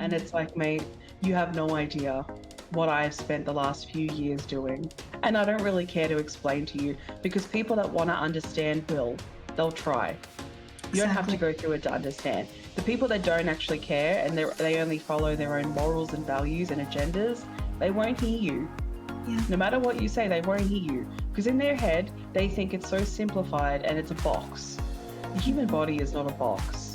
And it's like, mate, you have no idea what I've spent the last few years doing. And I don't really care to explain to you, because people that want to understand will. They'll try. You don't have to go through it to understand. The people that don't actually care and they only follow their own morals and values and agendas, they won't hear you. Yeah. No matter what you say, they won't hear you. Because in their head, they think it's so simplified and it's a box. The human body is not a box.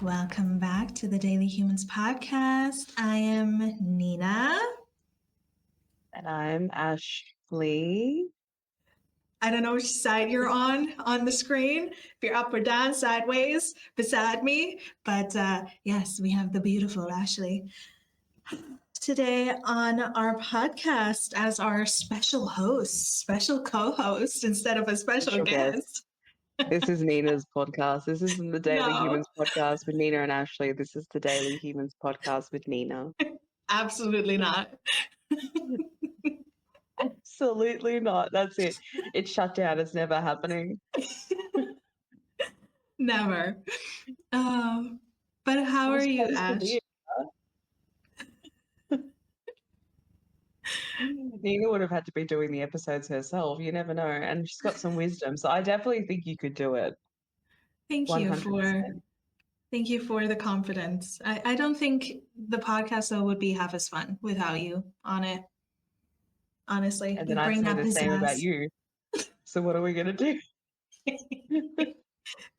Welcome back to the Daily Humans podcast. I am Nina. And I'm Ashley. I don't know which side you're on the screen, if you're up or down, sideways, beside me. But yes, we have the beautiful Ashley today on our podcast as our special host, special co-host instead of a special guest. This is Nina's podcast. This isn't the Daily Humans podcast with Nina and Ashley. This is the Daily Humans podcast with Nina. Absolutely not. Absolutely not. That's it. It's shut down. It's never happening. Never. But how are you, Ash? Nina would have had to be doing the episodes herself. You never know. And she's got some wisdom. So I definitely think you could do it. Thank 100%. you for the confidence. I don't think the podcast though would be half as fun without you on it. Honestly. And then I'd say the same about you. So what are we gonna do?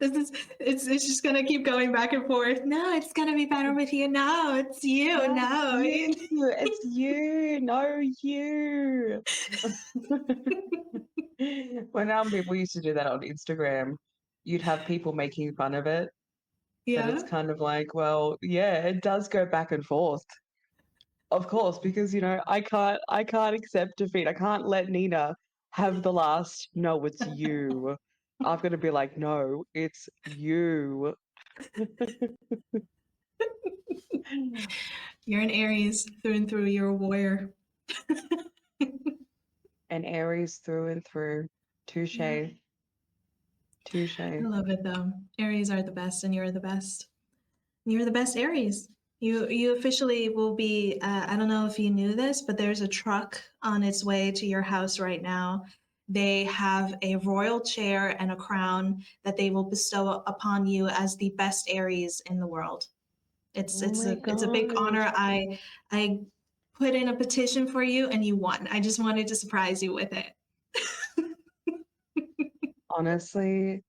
It's just gonna keep going back and forth. No, it's gonna be better with you. No, it's you. No, it's you. No, you. When people used to do that on Instagram, you'd have people making fun of it. Yeah. But it's kind of like, well, yeah, it does go back and forth. Of course, because I can't accept defeat. I can't let Nina have the last. No, it's you. I'm gonna be like, no, it's you. You're an Aries through and through. You're a warrior. An Aries through and through. Touche. Yeah. Touche. I love it though. Aries are the best, and you're the best. You're the best Aries. You officially will be. I don't know if you knew this, but there's a truck on its way to your house right now. They have a royal chair and a crown that they will bestow upon you as the best Aries in the world. It's a big honor. I put in a petition for you and you won. I just wanted to surprise you with it. Honestly,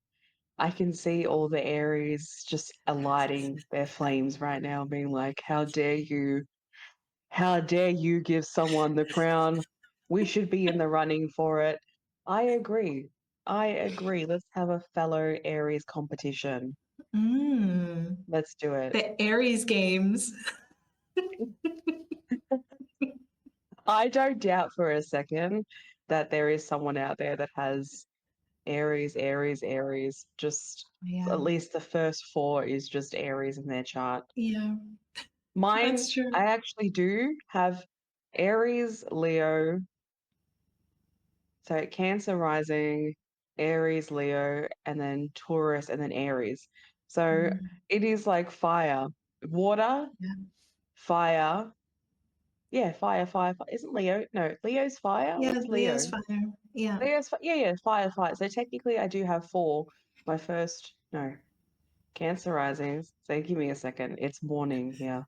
I can see all the Aries just alighting their flames right now, being like, how dare you? How dare you give someone the crown? We should be in the running for it. I agree. Let's have a fellow Aries competition. Let's do it. The Aries games. I don't doubt for a second that there is someone out there that has Aries. Just at least the first 4 is just Aries in their chart. Yeah. Mine, that's true. I actually do have Aries, Leo. So Cancer rising, Aries, Leo, and then Taurus, and then Aries. So it is like fire, water, fire. Yeah, fire. Isn't Leo? No, Leo's fire. Yeah, What's Leo? Leo's fire. Yeah. Leo's fire. So technically I do have 4. My first, no, Cancer rising. So give me a second. It's morning here.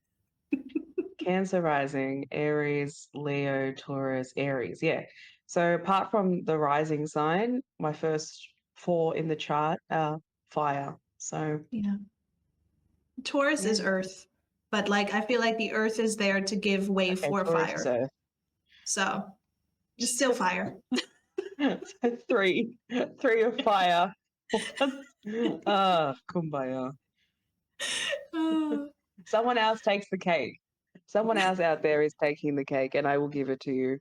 Cancer rising, Aries, Leo, Taurus, Aries. Yeah. So apart from the rising sign, my first 4 in the chart are fire. So yeah. Taurus is earth, but like I feel like the earth is there to give way for Taurus fire. So just still fire. 3 of fire. Kumbaya. Someone else takes the cake. Someone else out there is taking the cake, and I will give it to you.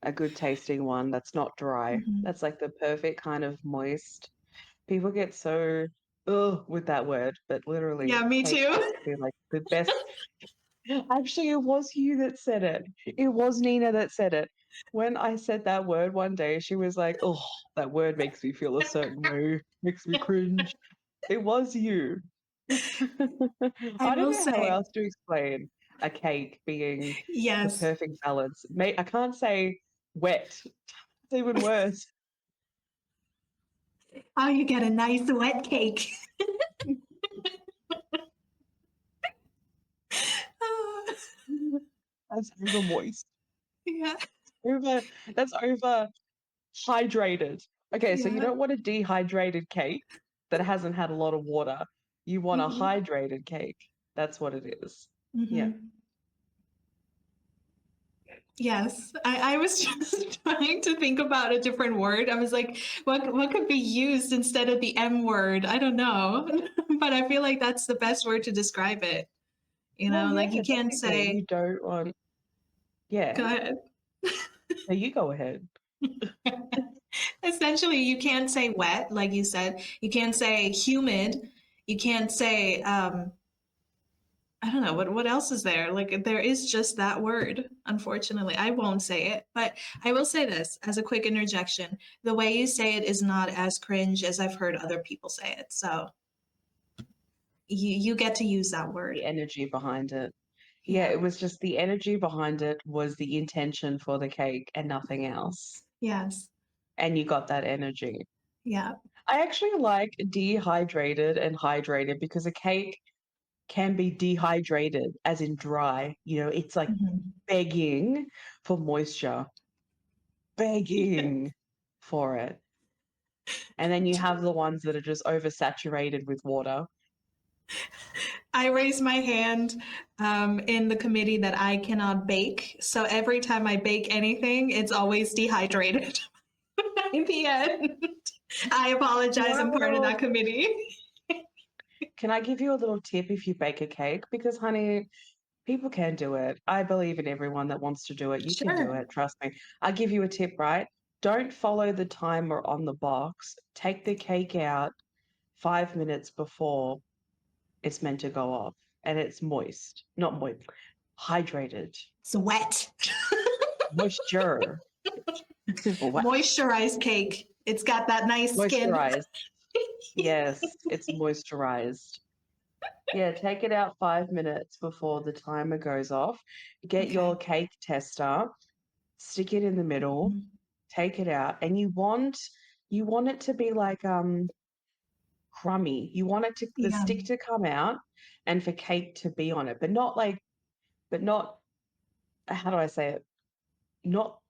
A good tasting one that's not dry. That's like the perfect kind of moist. People get so with that word, but literally, yeah, me too. Be like the best. Actually, it was you that said it. It was Nina that said it. When I said that word one day, she was like, "Oh, that word makes me feel a certain way, makes me cringe." It was you. I I don't will know how say, else to explain a cake being the yes. perfect balance. I can't say wet. It's even worse. Oh, you get a nice wet cake. That's over moist. Yeah, Over that's over hydrated. Okay, so you yeah. don't want a dehydrated cake that hasn't had a lot of water. You want a Hmm. hydrated cake. That's what it is. Yeah. Hmm. Yes, I was just trying to think about a different word. I was like, what could be used instead of the M word? I don't know, but I feel like that's the best word to describe it. You Well, know, yeah, like you can't basically, say, you don't want. go Yeah. ahead. So you go ahead. Essentially, you can't say wet, like you said. You can't say humid. You can't say I don't know what else is there. Like there is just that word. Unfortunately, I won't say it, but I will say this as a quick interjection: the way you say it is not as cringe as I've heard other people say it. So you get to use that The word. energy behind it. Yeah, Yeah. it was just the energy behind it was the intention for the cake and nothing else. Yes. And you got that energy. Yeah. I actually like dehydrated and hydrated because a cake can be dehydrated, as in dry. It's like Mhm. begging for moisture, begging for it. And then you have the ones that are just oversaturated with water. I raise my hand in the committee that I cannot bake. So every time I bake anything, it's always dehydrated. In the end, I You apologize. want I'm a part of little, that committee. can I give you a little tip if you bake a cake? Because, honey, people can do it. I believe in everyone that wants to do it. You can do Sure. it. Trust me. I'll give you a tip, right? Don't follow the timer on the box. Take the cake out 5 minutes before it's meant to go off. And it's moist. Not moist, hydrated. It's wet. Moisture. Wet. Moisturized cake. It's got that nice skin. Moisturized. Yes, it's moisturized. Yeah, take it out 5 minutes before the timer goes off. Get Okay. your cake tester, stick it in the middle, Mhm. take it out, and you want it to be like crummy. You want it to the Yeah. stick to come out and for cake to be on it, but not how do I say it? Not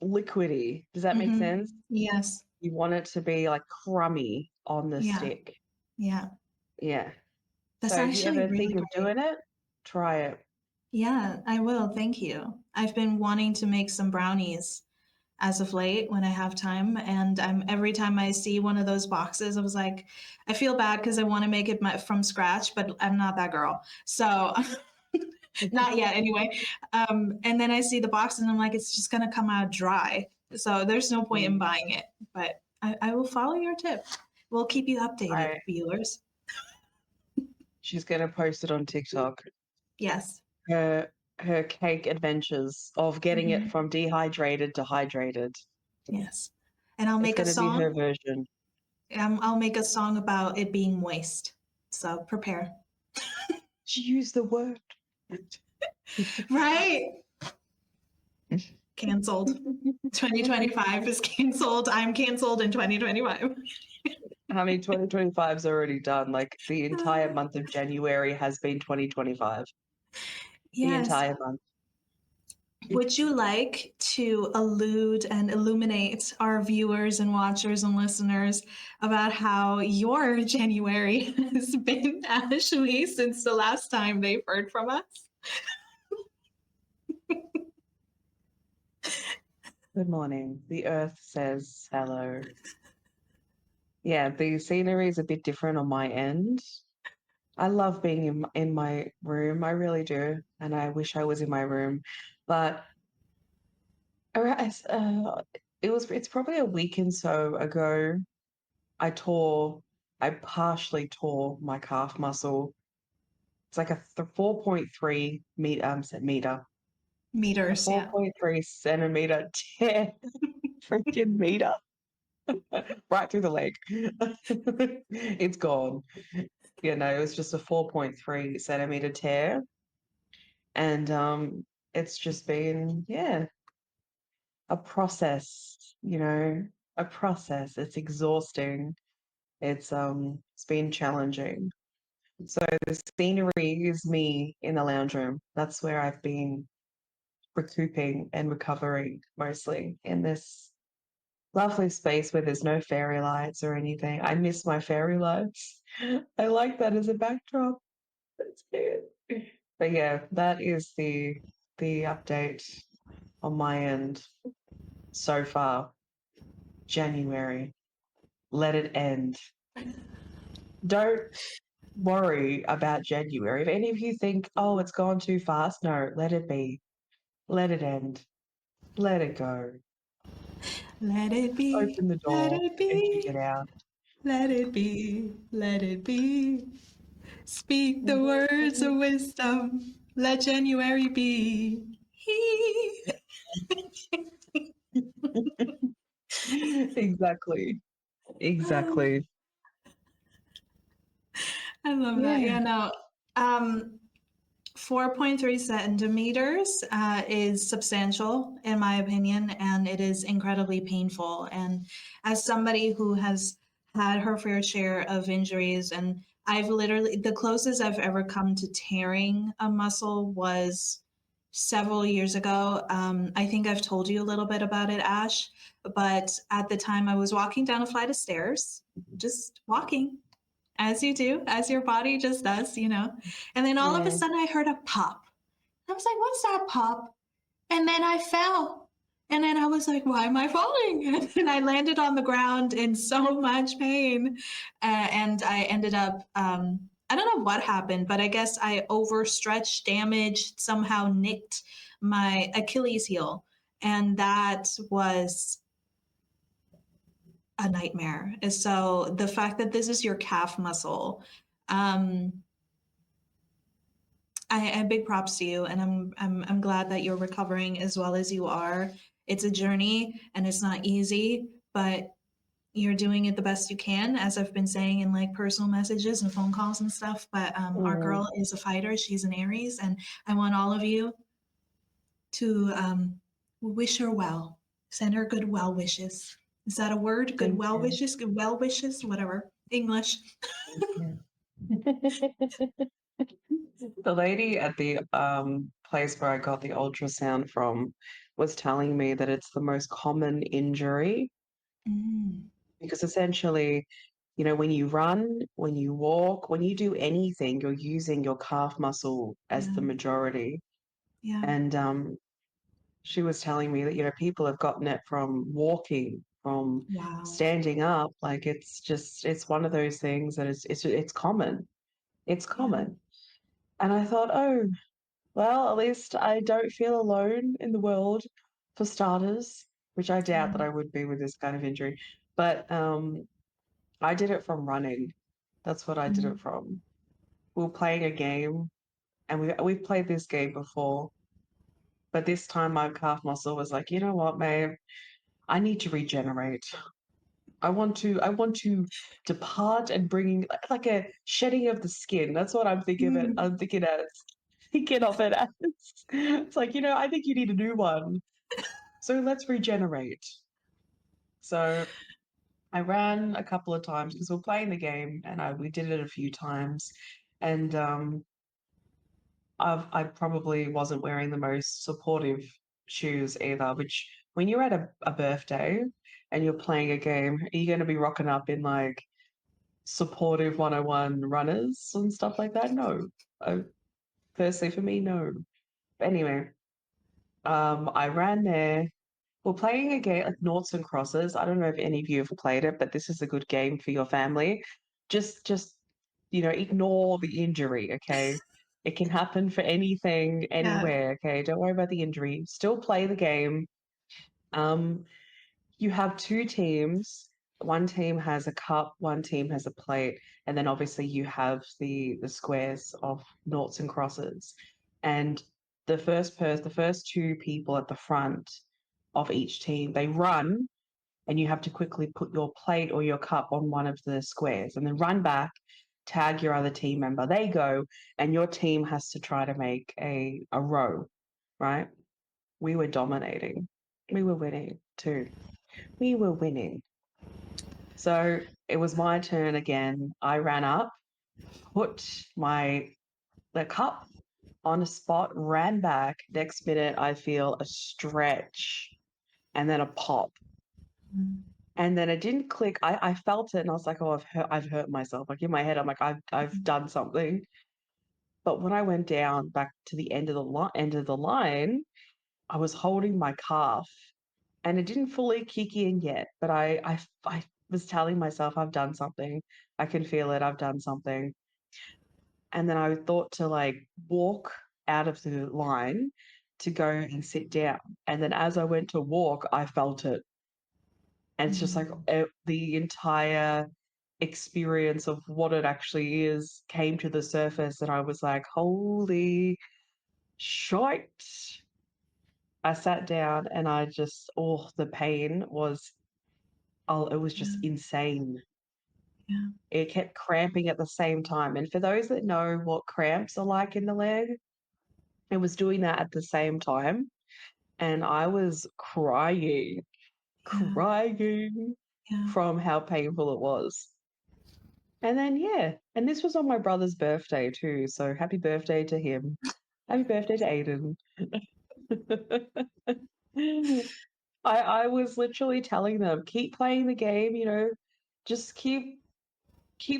liquidy. Does that make Hmm. sense? Yes. You want it to be like crummy on the Yeah. stick. Yeah. Yeah. That's So if you actually ever really think of great. doing it, try it. Yeah, I will. Thank you. I've been wanting to make some brownies as of late when I have time. And every time I see one of those boxes, I was like, I feel bad because I want to make it from scratch, but I'm not that girl. So, not yet anyway. And then I see the box and I'm like, it's just going to come out dry. So, there's no point in Mm. buying it. But I will follow your tip. We'll keep you updated, Right. viewers. She's gonna post it on TikTok. Yes. Her cake adventures of getting it Hmm. from dehydrated to hydrated. Yes. And I'll It's make a gonna be her song. version. I'll make a song about it being moist. So, prepare. She used the word. Right. Canceled. 2025 is canceled. I'm canceled in 2025. Honey, 2025's already done. Like the entire month of January has been 2025. The Yes. entire month. Would you like to allude and illuminate our viewers and watchers and listeners about how your January has been, Ashley, since the last time they've heard from us? Good morning. The earth says hello. Yeah, the scenery is a bit different on my end. I love being in my room. I really do. And I wish I was in my room. But it's probably a week and so ago. I tore, I partially tore my calf muscle. It's like a 4.3 meter, a Meters, yeah. 4.3 centimeter tear, freaking meter, right through the leg. It's gone. You know, it was just a 4.3 centimeter tear. And it's just been, yeah, a process, you know, a process. It's exhausting. It's been challenging. So the scenery is me in the lounge room. That's where I've been recouping and recovering mostly in this lovely space where there's no fairy lights or anything. I miss my fairy lights. I like that as a backdrop. That's good. But yeah, that is the update on my end so far. January. Let it end. Don't worry about January. If any of you think, oh, it's gone too fast, no, let it be. Let it end. Let it go. Let it be, Open the let door it and kick it be, out. let it be, let it be. Speak the words of wisdom. Let January be. Exactly. Exactly. I love that. Yeah. Yeah, no. Um, 4.3 centimeters is substantial, in my opinion, and it is incredibly painful. And as somebody who has had her fair share of injuries, and I've literally, the closest I've ever come to tearing a muscle was several years ago. I think I've told you a little bit about it, Ash, but at the time I was walking down a flight of stairs, just walking as you do, as your body just does, you know. And then all of a Yeah. sudden I heard a pop. I was like, what's that pop? And then I fell. And then I was like, why am I falling? And then I landed on the ground in so much pain. And I ended up, I don't know what happened, but I guess I overstretched, damaged, somehow nicked my Achilles heel. And that was a nightmare. So the fact that this is your calf muscle, um, I big props to you, and I'm glad that you're recovering as well as you are. It's a journey, and it's not easy, but you're doing it the best you can, as I've been saying in like personal messages and phone calls and stuff. But our Mm, girl is a fighter. She's an Aries, and I want all of you to wish her well. Send her good well wishes. Is that a word? Good thank well you. wishes? Good well wishes? Whatever. English. Thank you. The lady at the place where I got the ultrasound from was telling me that it's the most common injury Mm, because essentially, you know, when you run, when you walk, when you do anything, you're using your calf muscle as yeah. the majority. Yeah. And she was telling me that, you know, people have gotten it from walking, from Wow. standing up. Like it's one of those things that it's common. It's Yeah. common. And I thought, oh, well, at least I don't feel alone in the world for starters, which I doubt that Yeah. I would be with this kind of injury. But I did it from running. That's what I did it Mm, from. We were playing a game, and we've played this game before, but this time my calf muscle was like, you know what, babe, I need to regenerate. I want to depart and bring like a shedding of the skin. That's what I'm thinking of it. mm. I'm thinking of it as. It's like, you know, I think you need a new one. So let's regenerate. So I ran a couple of times because we're playing the game and we did it a few times. And I probably wasn't wearing the most supportive shoes either, which when you're at a birthday and you're playing a game, are you going to be rocking up in like supportive 101 runners and stuff like that? No. Personally, for me, no. But anyway, I ran there. We're playing a game like noughts and crosses. I don't know if any of you have played it, but this is a good game for your family. Just you know, ignore the injury, okay? It can happen for anything, Yeah. anywhere, okay? Don't worry about the injury. Still play the game. Um, you have two teams. one team has a cup, one team has a plate, and then obviously you have the squares of noughts and crosses. And the first two people at the front of each team, they run, and you have to quickly put your plate or your cup on one of the squares, and then run back, tag your other team member. They go, and your team has to try to make a row, right? We were dominating. We were winning too. We were winning. So it was my turn again. I ran up, put the cup on a spot, ran back. Next minute, I feel a stretch and then a pop. Mm. And then it didn't click. I felt it and I was like, oh, I've hurt myself. Like in my head, I'm like, I've done something. But when I went down back to the end of the line, I was holding my calf and it didn't fully kick in yet. But I was telling myself, I've done something. I can feel it. I've done something. And then I thought to like walk out of the line to go and sit down. And then as I went to walk, I felt it. And it's just like Mm. the entire experience of what it actually is came to the surface. And I was like, holy shite. I sat down and I just, oh, the pain was, oh, it was just Yeah. insane. Yeah. It kept cramping at the same time. And for those that know what cramps are like in the leg, it was doing that at the same time. And I was crying, Yeah. crying Yeah. from how painful it was. And then, yeah, and this was on my brother's birthday too. So happy birthday to him. Happy birthday to Aiden. I was literally telling them, keep playing the game, just keep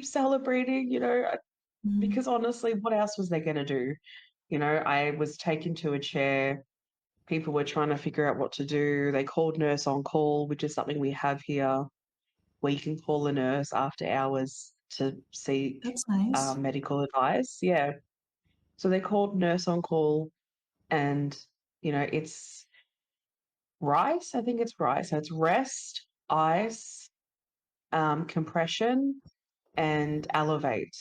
celebrating, Mm. because honestly, what else was they going to do? I was taken to a chair. People were trying to figure out what to do. They called nurse on call, which is something we have here, where you can call a nurse after hours to seek That's nice. medical advice. Yeah. So they called nurse on call, and, it's rice. I think it's rice. So it's rest, ice, compression, and elevate.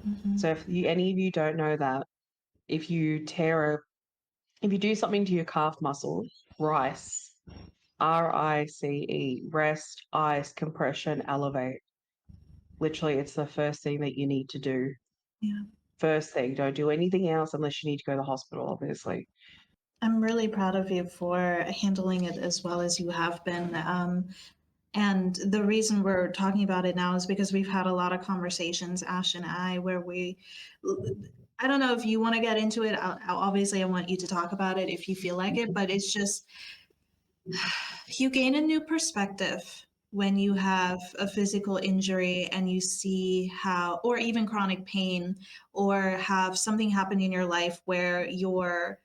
Hmm. So if any of you don't know that, if you if you do something to your calf muscle, rice, RICE, rest, ice, compression, elevate. Literally, it's the first thing that you need to do. Yeah. First thing, don't do anything else unless you need to go to the hospital, obviously. I'm really proud of you for handling it as well as you have been. And the reason we're talking about it now is because we've had a lot of conversations, Ash and I, where I don't know if you want to get into it. Obviously, I want you to talk about it if you feel like it, but it's just you gain a new perspective when you have a physical injury and you see how, or even chronic pain, or have something happen in your life where your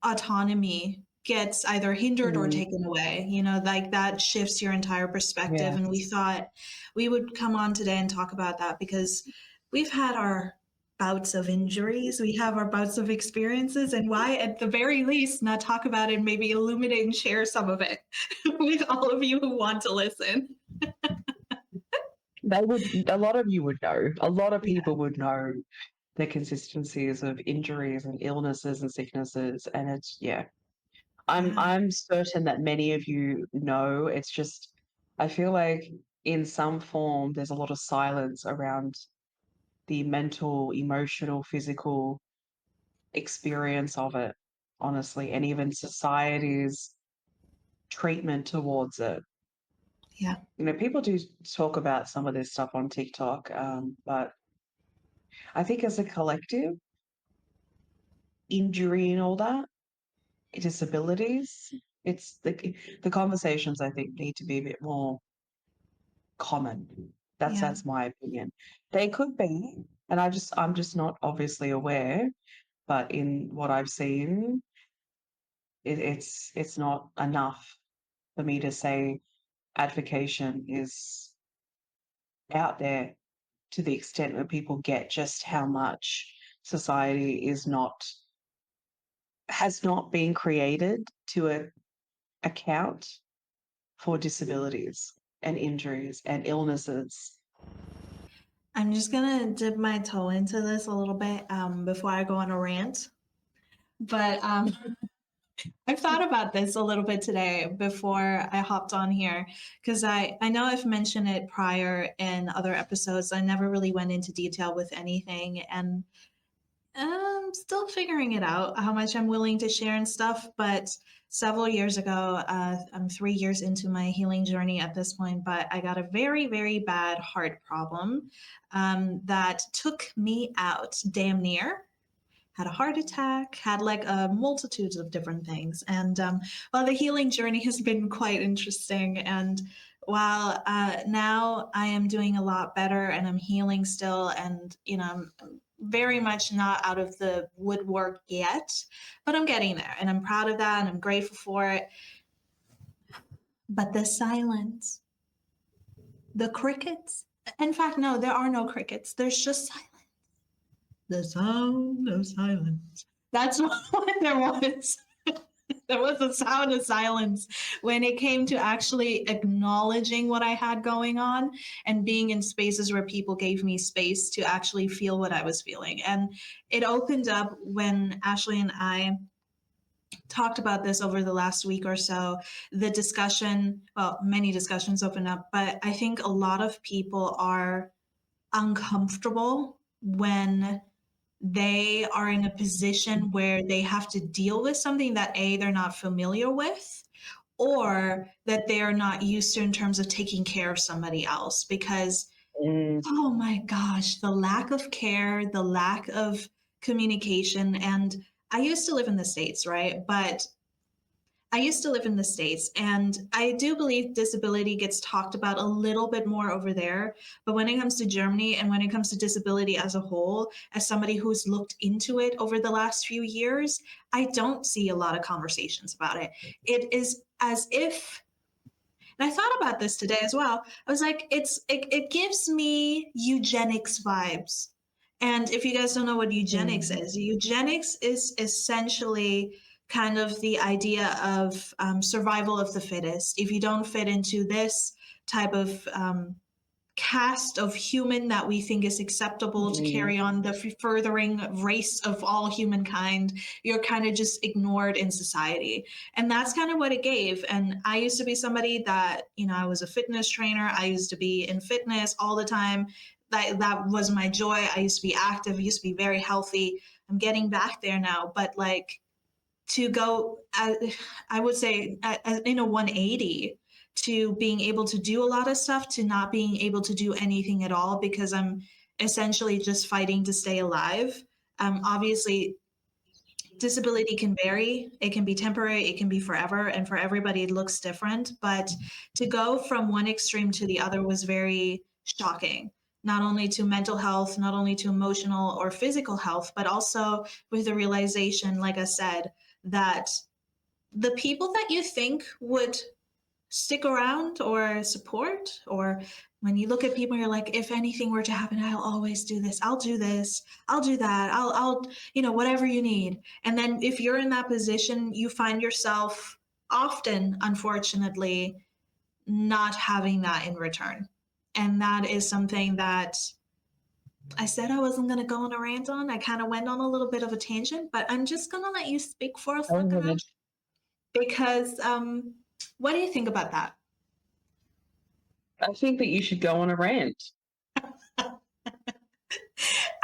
autonomy gets either hindered or Mm, taken away. Like that shifts your entire perspective. yeah. And we thought we would come on today and talk about that because we've had our bouts of injuries, we have our bouts of experiences, and why, at the very least, not talk about it, maybe illuminate and share some of it with all of you who want to listen. A lot of you would know. A lot of Yeah. people would know the consistencies of injuries and illnesses and sicknesses. And it's, yeah, Yeah. I'm certain that many of you know. It's just, I feel like in some form, there's a lot of silence around the mental, emotional, physical experience of it, honestly, and even society's treatment towards it. Yeah. People do talk about some of this stuff on TikTok, but I think as a collective, injury and all that, disabilities, it's the conversations I think need to be a bit more common. Yeah. That's my opinion. They could be, and I'm just not obviously aware, but in what I've seen, it's not enough for me to say advocation is out there to the extent where people get just how much society has not been created to account for disabilities. and injuries and illnesses? I'm just gonna dip my toe into this a little bit before I go on a rant. But I've thought about this a little bit today before I hopped on here because I know I've mentioned it prior in other episodes. I never really went into detail with anything, and I'm still figuring it out how much I'm willing to share and stuff. But several years ago, I'm 3 years into my healing journey at this point, but I got a very, very bad heart problem that took me out damn near. Had a heart attack, had like a multitude of different things. And while the healing journey has been quite interesting, and while now I am doing a lot better and I'm healing still, and I'm very much not out of the woodwork yet, but I'm getting there and I'm proud of that and I'm grateful for it. But the silence, the crickets, in fact, no, there are no crickets, there's just silence. The sound of silence. That's what there was. There was a sound of silence when it came to actually acknowledging what I had going on and being in spaces where people gave me space to actually feel what I was feeling. And it opened up when Ashley and I talked about this over the last week or so. The discussion, well, many discussions opened up, but I think a lot of people are uncomfortable when they are in a position where they have to deal with something that they're not familiar with, or that they're not used to in terms of taking care of somebody else. Because Mm, oh my gosh, the lack of care, the lack of communication. And I used to live in the States, right? But I used to live in the States, and I do believe disability gets talked about a little bit more over there. But when it comes to Germany and when it comes to disability as a whole, as somebody who's looked into it over the last few years, I don't see a lot of conversations about it. It is as if, and I thought about this today as well. I was like, it gives me eugenics vibes. And if you guys don't know what mm, eugenics is essentially kind of the idea of survival of the fittest. If you don't fit into this type of cast of human that we think is acceptable to mm, carry on the furthering race of all humankind, you're kind of just ignored in society. And that's kind of what it gave. And I used to be somebody that, I was a fitness trainer. I used to be in fitness all the time. That was my joy. I used to be active. I used to be very healthy. I'm getting back there now. But like, to go, I would say, in a 180, to being able to do a lot of stuff to not being able to do anything at all because I'm essentially just fighting to stay alive. Obviously, disability can vary. It can be temporary, it can be forever, and for everybody, it looks different. But to go from one extreme to the other was very shocking. Not only to mental health, not only to emotional or physical health, but also with the realization, like I said, that the people that you think would stick around or support, or when you look at people, you're like, if anything were to happen, I'll always do this. I'll do this. I'll do that. Whatever you need. And then if you're in that position, you find yourself often, unfortunately, not having that in return. And that is something that I said I wasn't going to go on a rant on. I kind of went on a little bit of a tangent, but I'm just going to let you speak for a go second, ahead. Ash, because what do you think about that? I think that you should go on a rant. I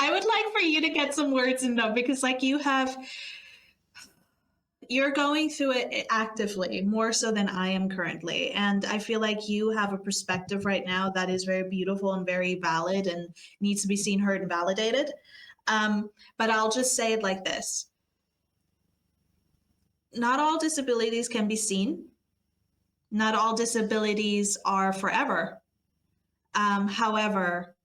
would like for you to get some words in though, because like you're going through it actively more so than I am currently. And I feel like you have a perspective right now that is very beautiful and very valid and needs to be seen, heard, and validated. But I'll just say it like this. Not all disabilities can be seen. Not all disabilities are forever. However,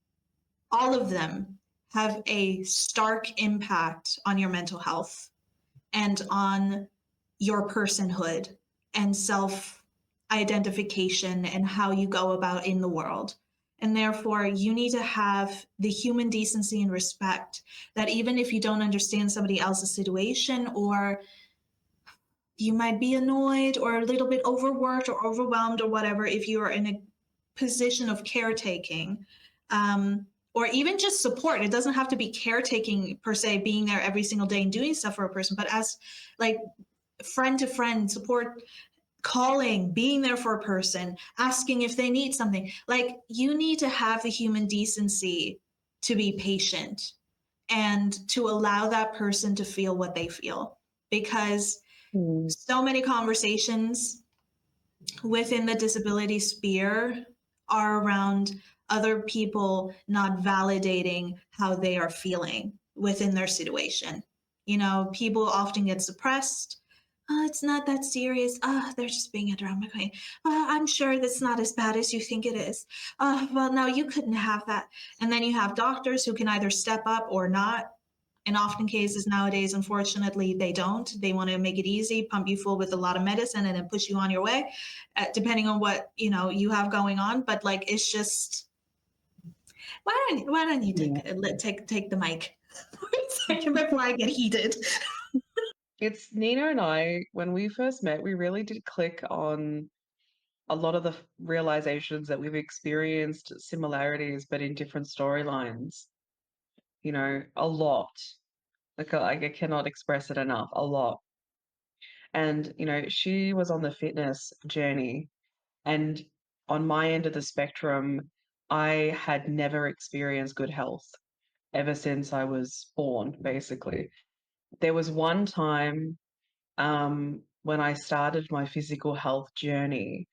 all of them have a stark impact on your mental health and on your personhood and self identification and how you go about in the world. And therefore, you need to have the human decency and respect that even if you don't understand somebody else's situation, or you might be annoyed or a little bit overworked or overwhelmed or whatever, if you are in a position of caretaking, or even just support. It doesn't have to be caretaking per se, being there every single day and doing stuff for a person, but as like friend to friend support, calling, being there for a person, asking if they need something. Like, you need to have the human decency to be patient and to allow that person to feel what they feel. Because Mm. so many conversations within the disability sphere are around other people not validating how they are feeling within their situation. You know, people often get suppressed. Oh, it's not that serious. Oh, they're just being a drama queen. Oh, I'm sure that's not as bad as you think it is. Oh, well, no, you couldn't have that. And then you have doctors who can either step up or not. In often cases nowadays, unfortunately, they don't. They want to make it easy, pump you full with a lot of medicine, and then push you on your way, depending on what you have going on. But like, it's just, why don't you Yeah. take the mic for a second before I get heated? It's Nina and I, when we first met, we really did click on a lot of the realizations that we've experienced similarities, but in different storylines. A lot. Like I cannot express it enough. A lot. And she was on the fitness journey, and on my end of the spectrum, I had never experienced good health ever since I was born, basically. There was one time when I started my physical health journey,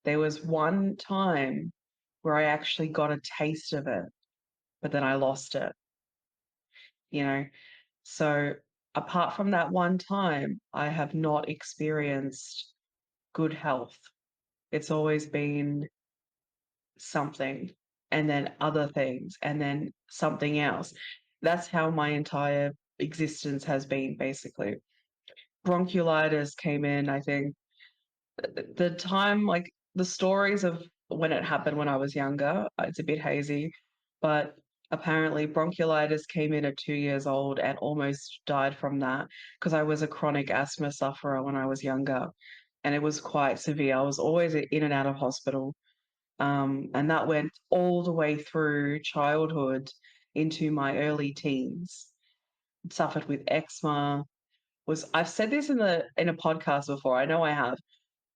there was one time where I actually got a taste of it, but then I lost it, you know. So apart from that one time, I have not experienced good health. It's always been something and then other things and then something else. That's how my entire existence has been, basically. Bronchiolitis came in, I think, the time, like the stories of when it happened when I was younger, it's a bit hazy, but apparently bronchiolitis came in at 2 years old and almost died from that because I was a chronic asthma sufferer when I was younger, and it was quite severe. I was always in and out of hospital, and that went all the way through childhood into my early teens. Suffered with eczema. I've said this in a podcast before. I know I have.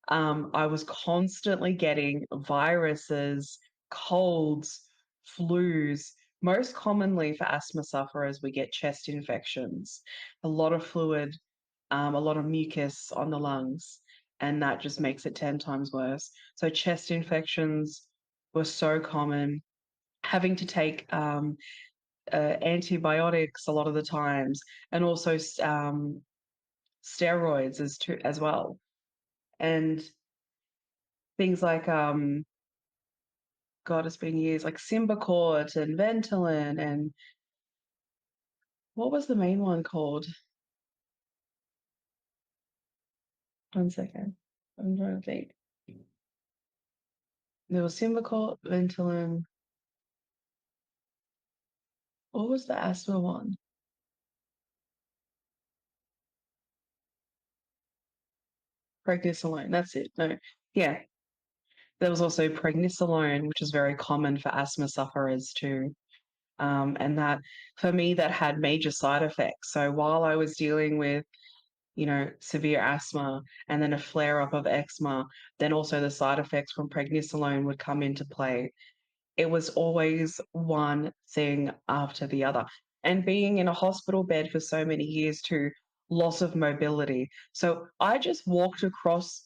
I was constantly getting viruses, colds, flus. Most commonly for asthma sufferers, we get chest infections, a lot of fluid, a lot of mucus on the lungs, and that just makes it 10 times worse. So, chest infections were so common. Having to take antibiotics a lot of the times, and also steroids as well. And things like God, it's been years, like Symbicort and Ventolin, and what was the main one called? One second. I'm trying to think. There was Symbicort, Ventolin. What was the asthma one? Prednisolone. That's it. No. Yeah. There was also prednisolone, which is very common for asthma sufferers too. And that, for me, that had major side effects. So while I was dealing with severe asthma and then a flare up of eczema, then also the side effects from prednisolone would come into play. It was always one thing after the other. And being in a hospital bed for so many years too, loss of mobility. So I just walked across,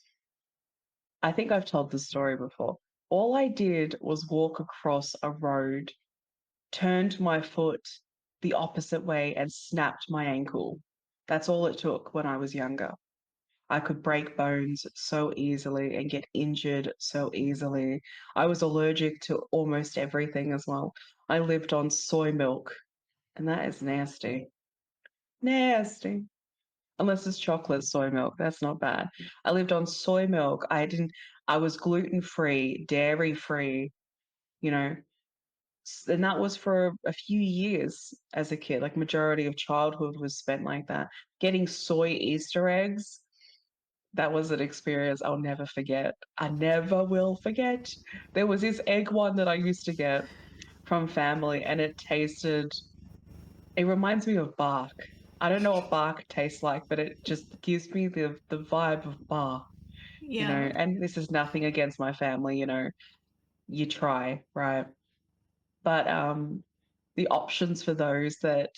I think I've told this story before. All I did was walk across a road, turned my foot the opposite way, and snapped my ankle. That's all it took when I was younger. I could break bones so easily and get injured so easily. I was allergic to almost everything as well. I lived on soy milk, and that is nasty. Nasty. Unless it's chocolate soy milk, that's not bad. I lived on soy milk. I was gluten-free, dairy-free, you know, and that was for a few years as a kid. Like majority of childhood was spent like that. Getting soy Easter eggs. that was an experience I'll never forget. I never will forget. There was this egg one that I used to get from family, and it reminds me of bark. I don't know what bark tastes like, but it just gives me the vibe of bark, Yeah. and this is nothing against my family, you try, right? But the options for those that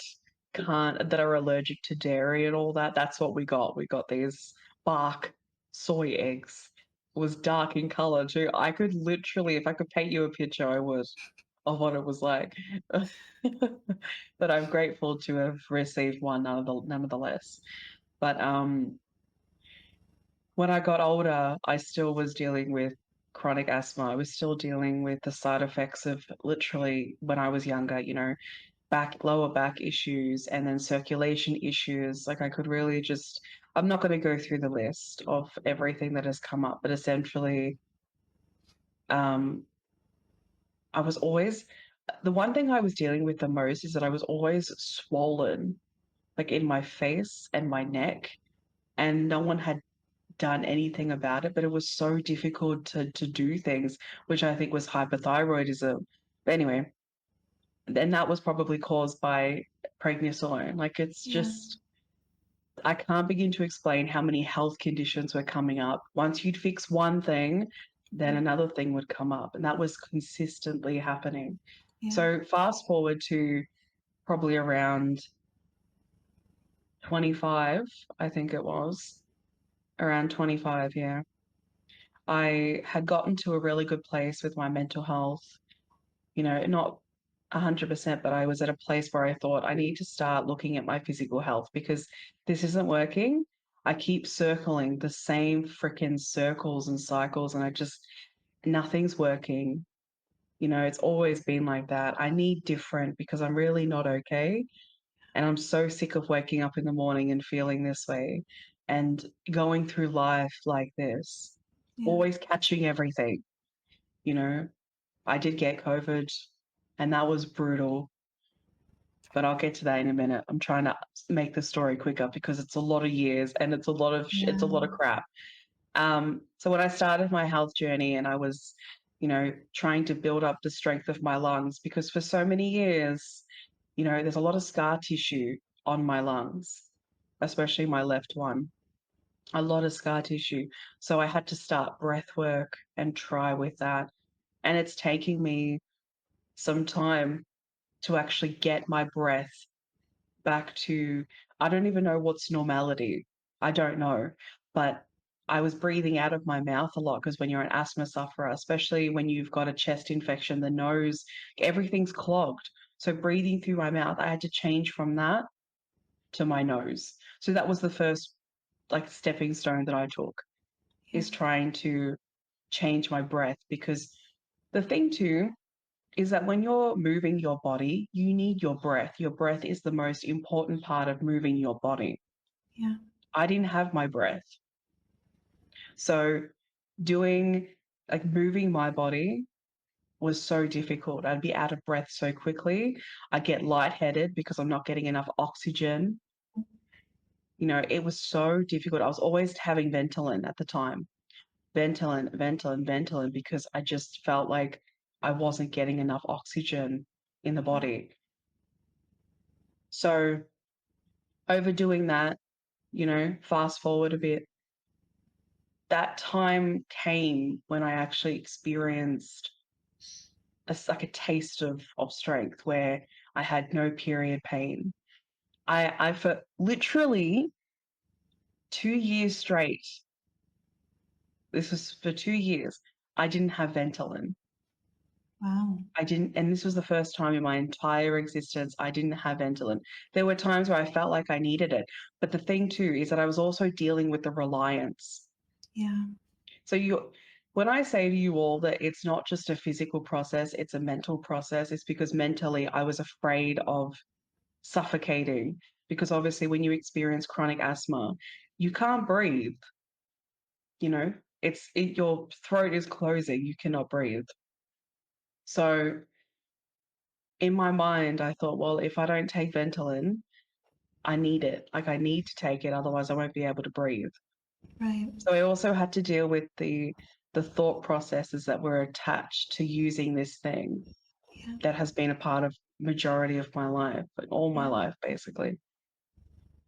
are allergic to dairy and all that, that's what we got. We got these bark soy eggs. It was dark in color too. I could literally, if I could paint you a picture, I would, of what it was like. But I'm grateful to have received one nonetheless. But when I got older, I still was dealing with chronic asthma. I was still dealing with the side effects of literally when I was younger, lower back issues and then circulation issues. Like I could really just, I'm not going to go through the list of everything that has come up, but essentially, um, I was always, the one thing I was dealing with the most is that I was always swollen, like in my face and my neck, and no one had done anything about it, but it was so difficult to do things, which I think was hypothyroidism. But anyway, then that was probably caused by prednisolone. Like it's Yeah. just, I can't begin to explain how many health conditions were coming up. Once you'd fix one thing, then Yeah. another thing would come up, and that was consistently happening. Yeah. So fast forward to probably around 25, I think it was around 25, yeah. I had gotten to a really good place with my mental health, not 100%, but I was at a place where I thought I need to start looking at my physical health because this isn't working. I keep circling the same freaking circles and cycles, and nothing's working. It's always been like that. I need different because I'm really not okay. And I'm so sick of waking up in the morning and feeling this way and going through life like this, Yeah. always catching everything. You know, I did get COVID and that was brutal, but I'll get to that in a minute. I'm trying to make the story quicker because it's a lot of years and it's a Yeah. lot of crap. So when I started my health journey and I was, trying to build up the strength of my lungs because for so many years, there's a lot of scar tissue on my lungs, especially my left one, a lot of scar tissue. So I had to start breath work and try with that. And it's taking me some time to actually get my breath back to, I don't even know what's normality. I don't know. But I was breathing out of my mouth a lot because when you're an asthma sufferer, especially when you've got a chest infection, the nose, everything's clogged. So breathing through my mouth, I had to change from that to my nose. So that was the first like stepping stone that I took, Yeah. is trying to change my breath because the thing too is that when you're moving your body, you need your breath. Your breath is the most important part of moving your body. Yeah. I didn't have my breath. So doing like moving my body was so difficult. I'd be out of breath so quickly. I'd get lightheaded because I'm not getting enough oxygen. It was so difficult. I was always having Ventolin at the time. Ventolin, Ventolin, Ventolin, because I just felt like I wasn't getting enough oxygen in the Yeah. body. So overdoing that, fast forward a bit, that time came when I actually experienced like a taste of strength where I had no period pain. I for literally 2 years straight, this was for 2 years, I didn't have Ventolin. Wow. I didn't, and this was the first time in my entire existence I didn't have Ventolin. There were times where I felt like I needed it. But the thing too is that I was also dealing with the reliance. Yeah. So when I say to you all that it's not just a physical process, it's a mental process, it's because mentally I was afraid of suffocating. Because obviously when you experience chronic asthma, you can't breathe, you know, your throat is closing, you cannot breathe. So in my mind, I thought, well, if I don't take Ventolin, I need it. Like I need to take it, otherwise I won't be able to breathe. Right. So I also had to deal with the thought processes that were attached to using this thing Yeah. that has been a part of majority of my life, like all my Yeah. life basically.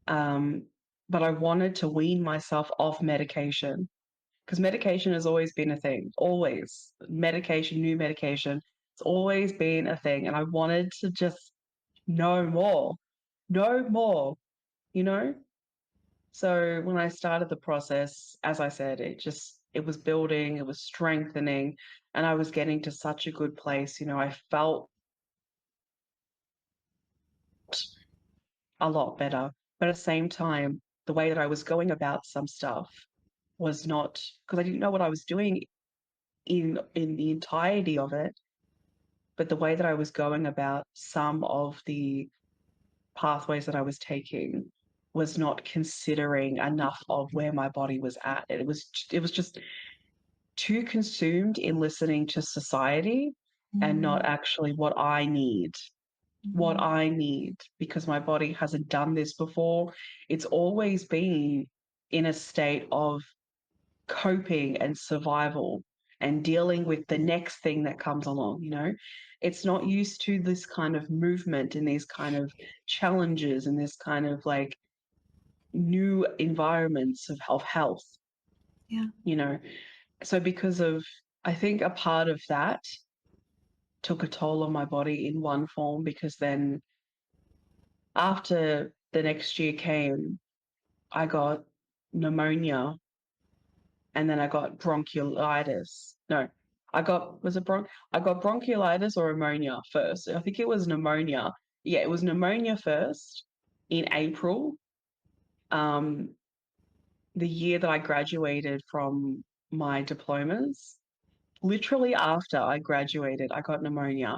Um, but I wanted to wean myself off medication because medication has always been a thing, always. Medication, new medication, it's always been a thing. And I wanted to just know more, know more, you know? So when I started the process, as I said, it was building, it was strengthening, and I was getting to such a good place. I felt a lot better. But at the same time, the way that I was going about some stuff was not because I didn't know what I was doing in the entirety of it, but the way that I was going about some of the pathways that I was taking was not considering enough of where my body was at. It was just too consumed in listening to society and not Mm-hmm. actually what Mm-hmm. I need, because my body hasn't done this before. It's always been in a state of coping and survival and dealing with the next thing that comes along. It's not used to this kind of movement and these kind of challenges and this kind of like new environments of health, Yeah. you know. So because of, I think a part of that took a toll on my body in one form, because then after the next year came, I got pneumonia, and then I got bronchiolitis. No, I got bronchiolitis or pneumonia first. I think it was pneumonia. Yeah, it was pneumonia first in April, um, the year that I graduated from my diplomas. Literally after I graduated, I got pneumonia,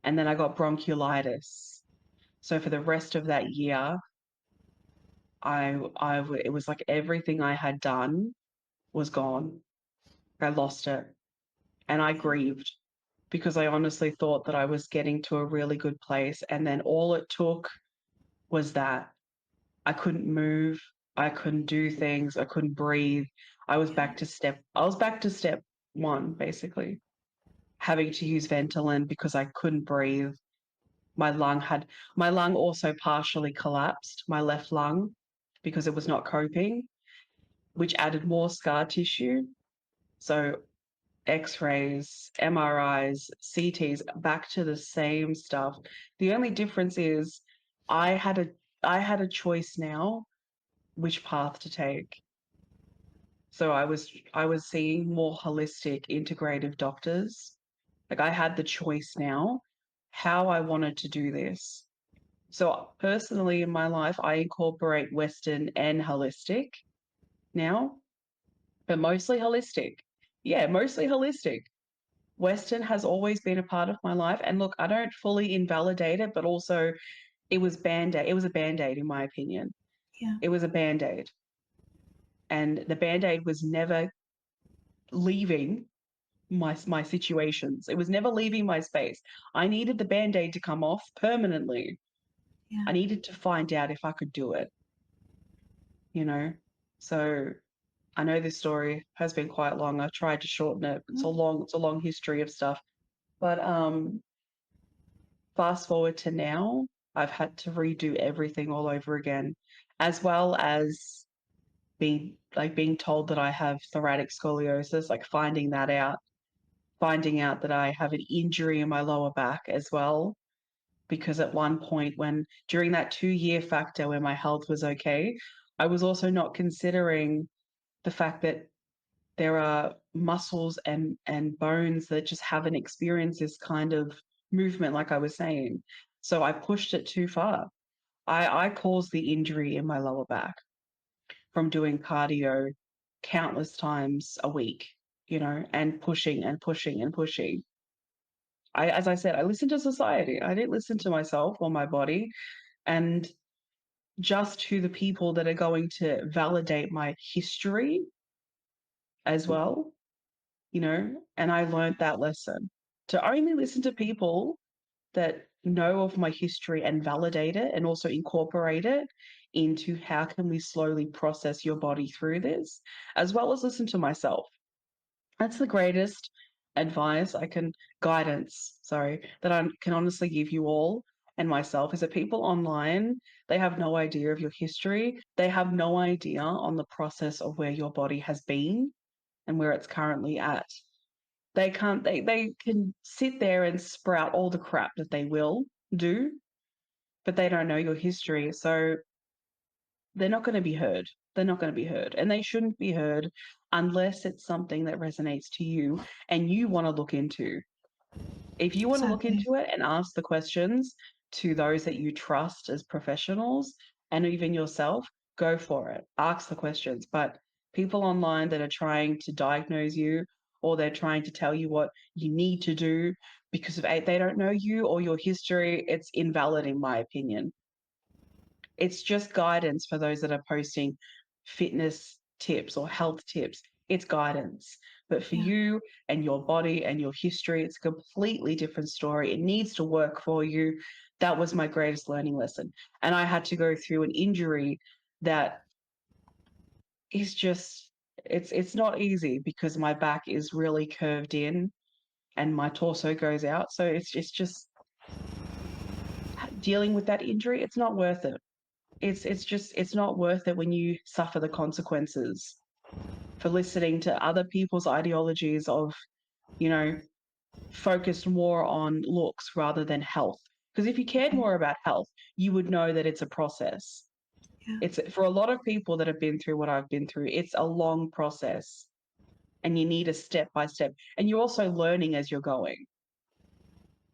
and then I got bronchiolitis. So for the rest of that year, it was like everything I had done was gone. I lost it, and I Yeah. grieved because I honestly thought that I was getting to a really good place. And then all it took was that I couldn't move, I couldn't do things, I couldn't breathe. Yeah. I was back to step one, basically, having to use Ventolin because I couldn't breathe. My lung also partially collapsed, my left lung, because it was not coping, which added more scar tissue. So X-rays, MRIs, CTs, back to the same stuff. The only difference is I had a I had a choice now which path to take. So I was seeing more holistic, integrative doctors. Like I had the choice now how I wanted to do this. So personally in my life, I incorporate Western and holistic now, but mostly holistic. Yeah, mostly holistic. Western has always been a part of my life. And look, I don't fully invalidate it, but also it was band-aid. It was a band-aid, in my opinion. Yeah. It was a band-aid. And the band-aid was never leaving my situations. It was never leaving my space. I needed the band-aid to come off permanently. Yeah. I needed to find out if I could do it, you know? So I know this story has been quite long. I tried to shorten it. It's a long history of stuff. But fast forward to now, I've had to redo everything all over again, as well as being told that I have thoracic scoliosis, like finding out that I have an injury in my lower back as well. Because at one point, when during that 2 year factor where my health was okay, I was also not considering the fact that there are muscles and bones that just haven't experienced this kind of movement, like I was saying. So I pushed it too far. I caused the injury in my lower back from doing cardio countless times a week, and pushing and pushing and pushing. As I said, I listened to society. I didn't listen to myself or my body, and just to the people that are going to validate my history as well. And I learned that lesson to only listen to people that know of my history and validate it and also incorporate it into how can we slowly process your body through this, as well as listen to myself. That's the greatest advice I can, guidance, sorry, that I can honestly give you all and myself is that people online, they have no idea of your history. They have no idea on the process of where your body has been and where it's currently at. They can't, they can sit there and sprout all the crap that they will do, but they don't know your history. So they're not going to be heard. They're not going to be heard. And they shouldn't be heard unless it's something that resonates to you and you want to look into. If you want to look Exactly. into it and ask the questions to those that you trust as professionals and even yourself, go for it. Ask the questions. But people online that are trying to diagnose you or they're trying to tell you what you need to do because of they don't know you or your history, it's invalid in my opinion. It's just guidance for those that are posting fitness tips or health tips. It's guidance. But for Yeah. you and your body and your history, it's a completely different story. It needs to work for you. That was my greatest learning lesson. And I had to go through an injury that is just it's not easy because my back is really curved in and my torso goes out. So it's just dealing with that injury, it's not worth it. It's just it's not worth it when you suffer the consequences for listening to other people's ideologies of, you know, focused more on looks rather than health. Because if you cared Right. more about health, you would know that it's a process. Yeah. It's for a lot of people that have been through what I've been through, it's a long process and you need a step by step. And you're also learning as you're going.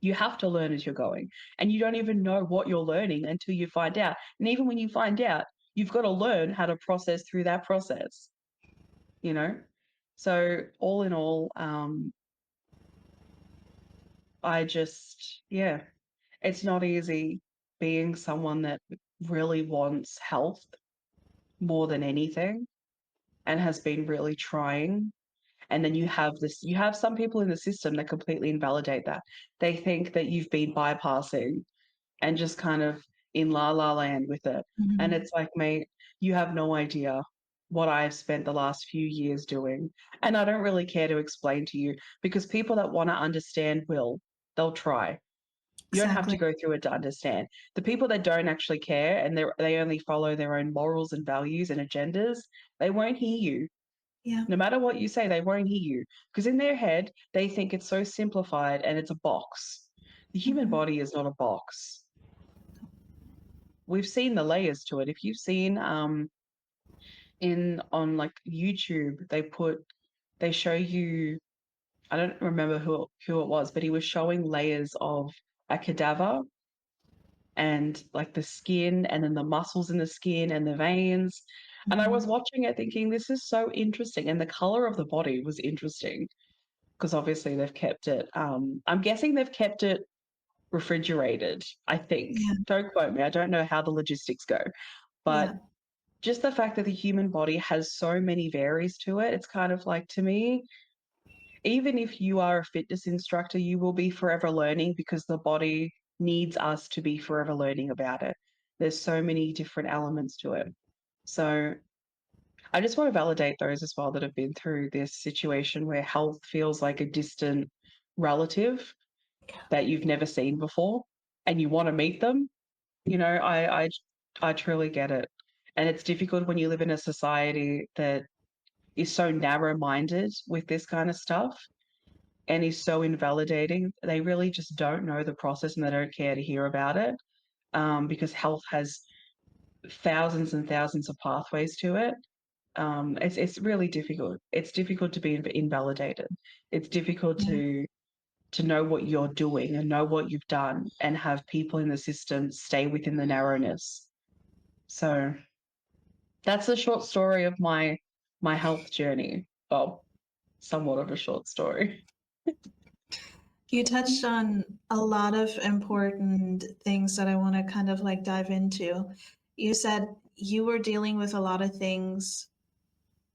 You have to learn as you're going. And you don't even know what you're learning until you find out. And even when you find out, you've got to learn how to process through that process, you know? So, all in all, I just, yeah, it's not easy being someone that really wants health more than anything and has been really trying. And then you have some people in the system that completely invalidate that. They think that you've been bypassing and just kind of in la la land with it. And Mhm. it's like, mate, you have no idea what I've spent the last few years doing. And I don't really care to explain to you because people that want to understand will, they'll try. You don't have to Exactly. go through it to understand. The people that don't actually care and they only follow their own morals and values and agendas, they won't hear you. Yeah. No matter what you say, they won't hear you because in their head, they think it's so simplified and it's a box. The human Mhm. body is not a box. We've seen the layers to it. If you've seen in on like YouTube, they show you, I don't remember who it was, but he was showing layers of a cadaver and like the skin and then the muscles in the skin and the veins. And I was Mhm. watching it thinking, this is so interesting. And the color of the body was interesting because obviously they've kept it, I'm guessing they've kept it refrigerated, I think. Yeah. Don't quote me. I don't know how the logistics go. But Yeah. just the fact that the human body has so many varies to it, it's kind of like to me, even if you are a fitness instructor, you will be forever learning because the body needs us to be forever learning about it. There's so many different elements to it. So I just want to validate those as well that have been through this situation where health feels like a distant relative that you've never seen before and you want to meet them. You know, I truly get it. And it's difficult when you live in a society that is so narrow minded with this kind of stuff and is so invalidating. They really just don't know the process and they don't care to hear about it because health has thousands and thousands of pathways to it. It's really difficult. It's difficult to be invalidated. It's difficult Yeah. to know what you're doing and know what you've done and have people in the system stay within the narrowness. So that's a short story of my health journey. Well, somewhat of a short story. You touched on a lot of important things that I want to kind of like dive into. You said you were dealing with a lot of things,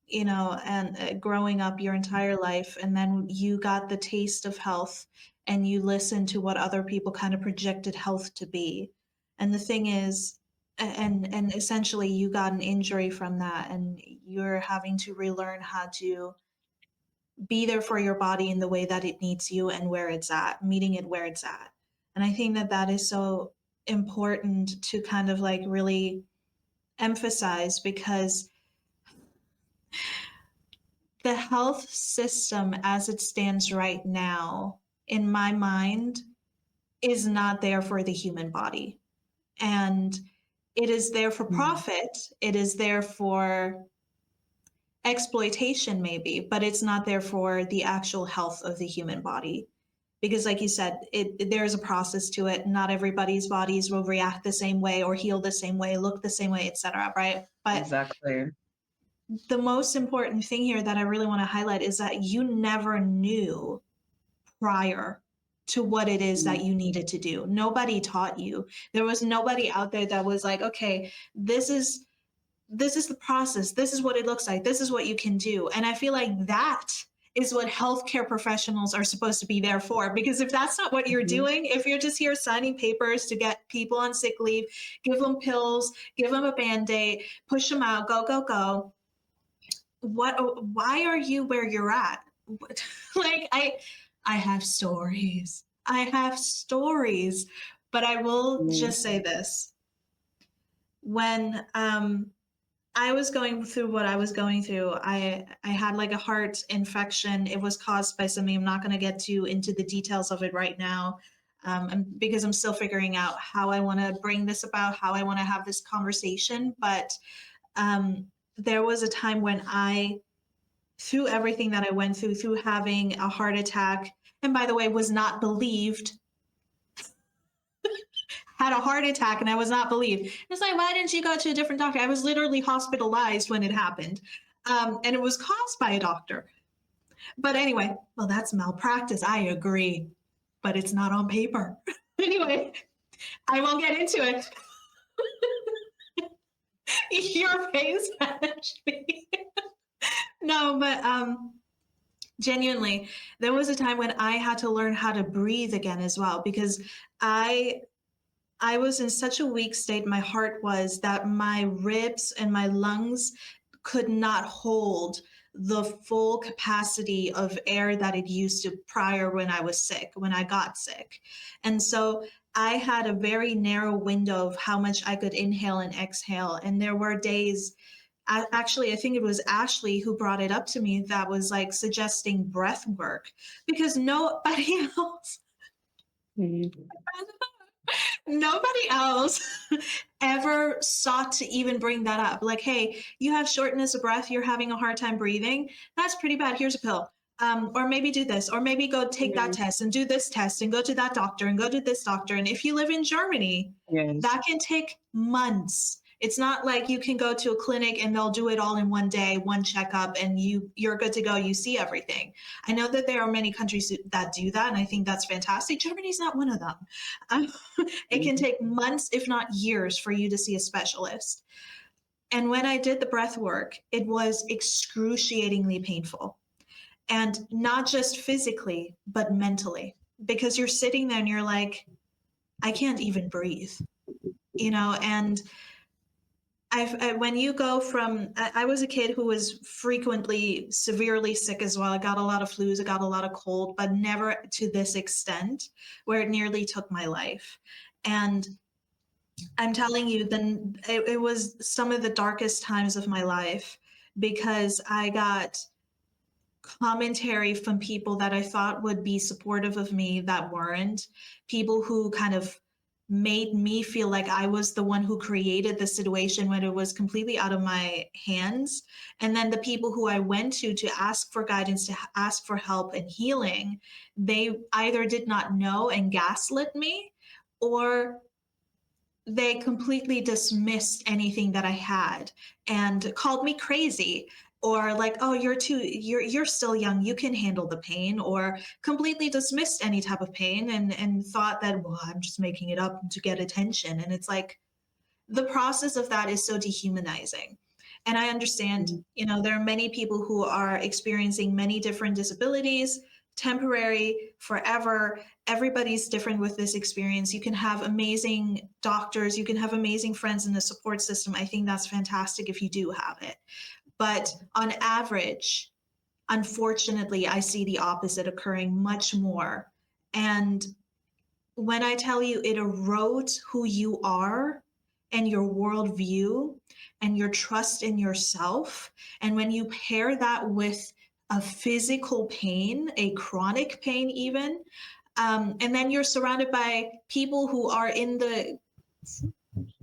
you know, and growing up your entire life, and then you got the taste of health and you listen to what other people kind of projected health to be. And the thing is, and essentially you got an injury from that, and you're having to relearn how to be there for your body in the way that it needs you and where it's at, meeting it where it's at. And I think that that is so important to kind of like really emphasize, because the health system as it stands right now, in my mind, is not there for the human body. And it is there for Mm. profit, it is there for exploitation, maybe, but it's not there for the actual health of the human body. Because, like you said, there's a process to it. Not everybody's bodies will react the same way or heal the same way, look the same way, etc. Right? But Exactly. the most important thing here that I really want to highlight is that you never knew prior to what it is that Mm. you needed to do. Nobody taught you. There was nobody out there that was like, okay, this is the process. This is what it looks like. This is what you can do. And I feel like that is what healthcare professionals are supposed to be there for. Because if that's not what you're Mhm. doing, if you're just here signing papers to get people on sick leave, give them pills, give them a band-aid, push them out, go, go, go. Why are you where you're at? Like I have stories. I have stories. But I will Mm. just say this. When I was going through what I was going through. I had like a heart infection. It was caused by something. I'm not going to get too into the details of it right now, because I'm still figuring out how I want to bring this about, how I want to have this conversation. But there was a time when through everything that I went through having a heart attack, and by the way, was not believed, had a heart attack and I was not believed. It's like, why didn't you go to a different doctor? I was literally hospitalized when it happened. And it was caused by a doctor. But anyway, well, that's malpractice. I agree. But it's not on paper. Anyway, I won't get into it. Your face, actually. No, but genuinely, there was a time when I had to learn how to breathe again as well, because I I was in such a weak state, my heart was, that my ribs and my lungs could not hold the full capacity of air that it used to prior when I was sick, when I got sick. And so I had a very narrow window of how much I could inhale and exhale. And there were days, actually, I think it was Ashley who brought it up to me, that was like suggesting breath work, because nobody else Mhm. nobody else ever sought to even bring that up. Like, hey, you have shortness of breath, you're having a hard time breathing. That's pretty bad. Here's a pill. Or maybe do this, or maybe go take that Mm. test and do this test and go to that doctor and go to this doctor. And if you live in Germany, Yes. that can take months. It's not like you can go to a clinic and they'll do it all in one day, one checkup, and you're good to go. You see everything. I know that there are many countries that do that, and I think that's fantastic. Germany's not one of them. Um, it can Mhm. take months, if not years, for you to see a specialist. And when I did the breath work, it was excruciatingly painful. And not just physically, but mentally. Because you're sitting there and you're like, I can't even breathe, and when you go from, I was a kid who was frequently severely sick as well. I got a lot of flus, I got a lot of cold, but never to this extent where it nearly took my life. And I'm telling you, then it was some of the darkest times of my life, because I got commentary from people that I thought would be supportive of me that weren't, people who kind of made me feel like I was the one who created the situation when it was completely out of my hands. And then the people who I went to ask for guidance, to ask for help and healing, they either did not know and gaslit me, or they completely dismissed anything that I had and called me crazy, or like, oh, you're still young, you can handle the pain, or completely dismissed any type of pain, and thought that, well, I'm just making it up to get attention. And it's like, the process of that is so dehumanizing. And I understand, Mhm. there are many people who are experiencing many different disabilities, temporary, forever. Everybody's different with this experience. You can have amazing doctors, you can have amazing friends in the support system. I think that's fantastic if you do have it. But on average, unfortunately, I see the opposite occurring much more. And when I tell you it erodes who you are and your worldview and your trust in yourself, and when you pair that with a physical pain, a chronic pain, even, and then you're surrounded by people who are in the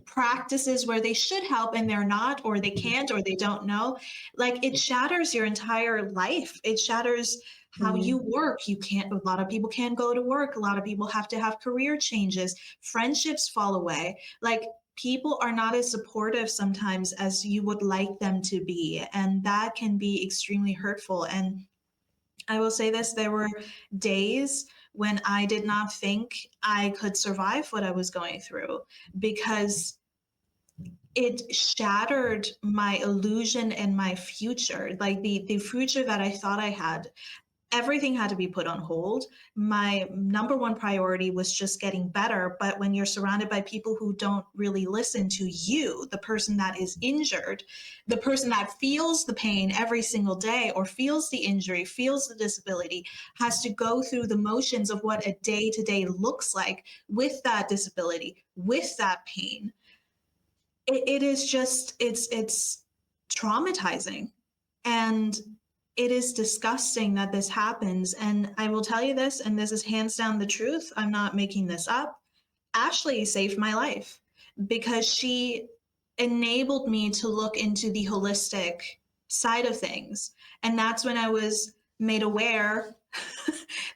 practices where they should help and they're not, or they can't, or they don't know, like it shatters your entire life. It shatters how you Mm. work. You can't, a lot of people can't go to work. A lot of people have to have career changes. Friendships fall away. Like people are not as supportive sometimes as you would like them to be. And that can be extremely hurtful. And I will say this, there were days when I did not think I could survive what I was going through because it shattered my illusion and my future, like the future that I thought I had. Everything had to be put on hold. My number one priority was just getting better. But when you're surrounded by people who don't really listen to you, the person that is injured, the person that feels the pain every single day or feels the injury, feels the disability, has to go through the motions of what a day to day looks like with that disability, with that pain, it is just it's traumatizing, and it is disgusting that this happens. And I will tell you this, and this is hands down the truth, I'm not making this up. Ashley saved my life because she enabled me to look into the holistic side of things. And that's when I was made aware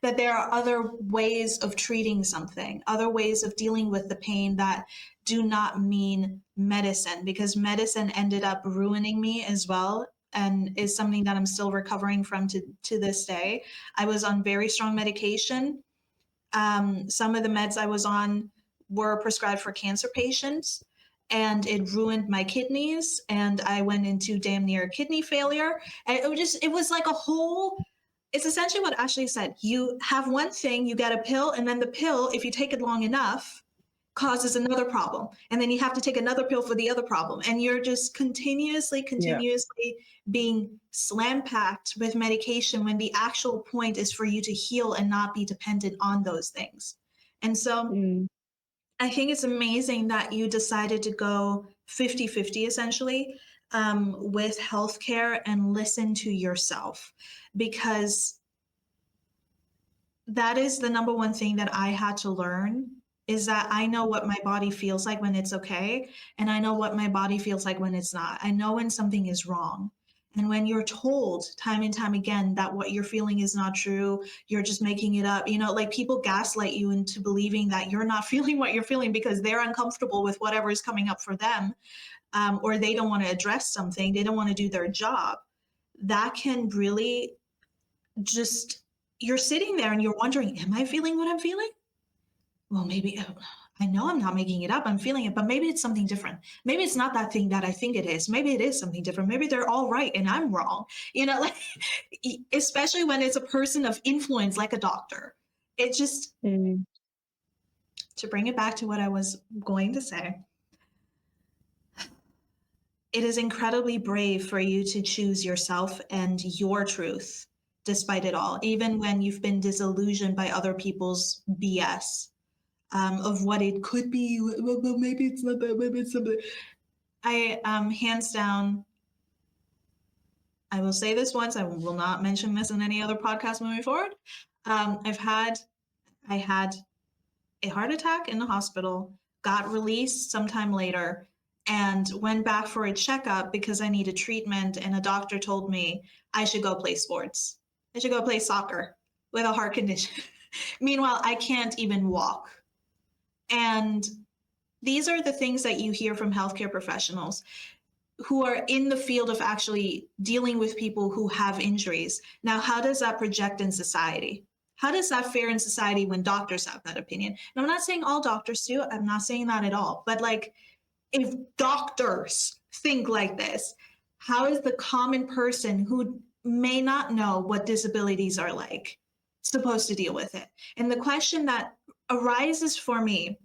that there are other ways of treating something, other ways of dealing with the pain that do not mean medicine, because medicine ended up ruining me as well, and is something that I'm still recovering from to this day. I was on very strong medication. Some of the meds I was on were prescribed for cancer patients, and it ruined my kidneys, and I went into damn near kidney failure. And it was like a whole, it's essentially what Ashley said. You have one thing, you get a pill, and then the pill, if you take it long enough, causes another problem. And then you have to take another pill for the other problem. And you're just continuously, Yeah. continuously being slam packed with medication when the actual point is for you to heal and not be dependent on those things. And so Mm. I think it's amazing that you decided to go 50-50 essentially, with healthcare and listen to yourself, because that is the number one thing that I had to learn, is that I know what my body feels like when it's okay, and I know what my body feels like when it's not. I know when something is wrong. And when you're told time and time again that what you're feeling is not true, you're just making it up, like people gaslight you into believing that you're not feeling what you're feeling because they're uncomfortable with whatever is coming up for them, or they don't want to address something, they don't want to do their job. That can really just, you're sitting there and you're wondering, am I feeling what I'm feeling? Well, maybe I know I'm not making it up. I'm feeling it, but maybe it's something different. Maybe it's not that thing that I think it is. Maybe it is something different. Maybe they're all right and I'm wrong. Like especially when it's a person of influence like a doctor. It just, Mm. to bring it back to what I was going to say, it is incredibly brave for you to choose yourself and your truth despite it all, even when you've been disillusioned by other people's BS. Of what it could be. Well, maybe it's not that, maybe it's something. I, hands down, I will say this once, I will not mention this in any other podcast moving forward. I had a heart attack in the hospital, got released sometime later, and went back for a checkup because I needed treatment. And a doctor told me I should go play sports. I should go play soccer with a heart condition. Meanwhile, I can't even walk. And these are the things that you hear from healthcare professionals who are in the field of actually dealing with people who have injuries. Now, how does that project in society? How does that fare in society when doctors have that opinion? And I'm not saying all doctors do, I'm not saying that at all. But like, if doctors think like this, how is the common person who may not know what disabilities are like supposed to deal with it. And the question that arises for me,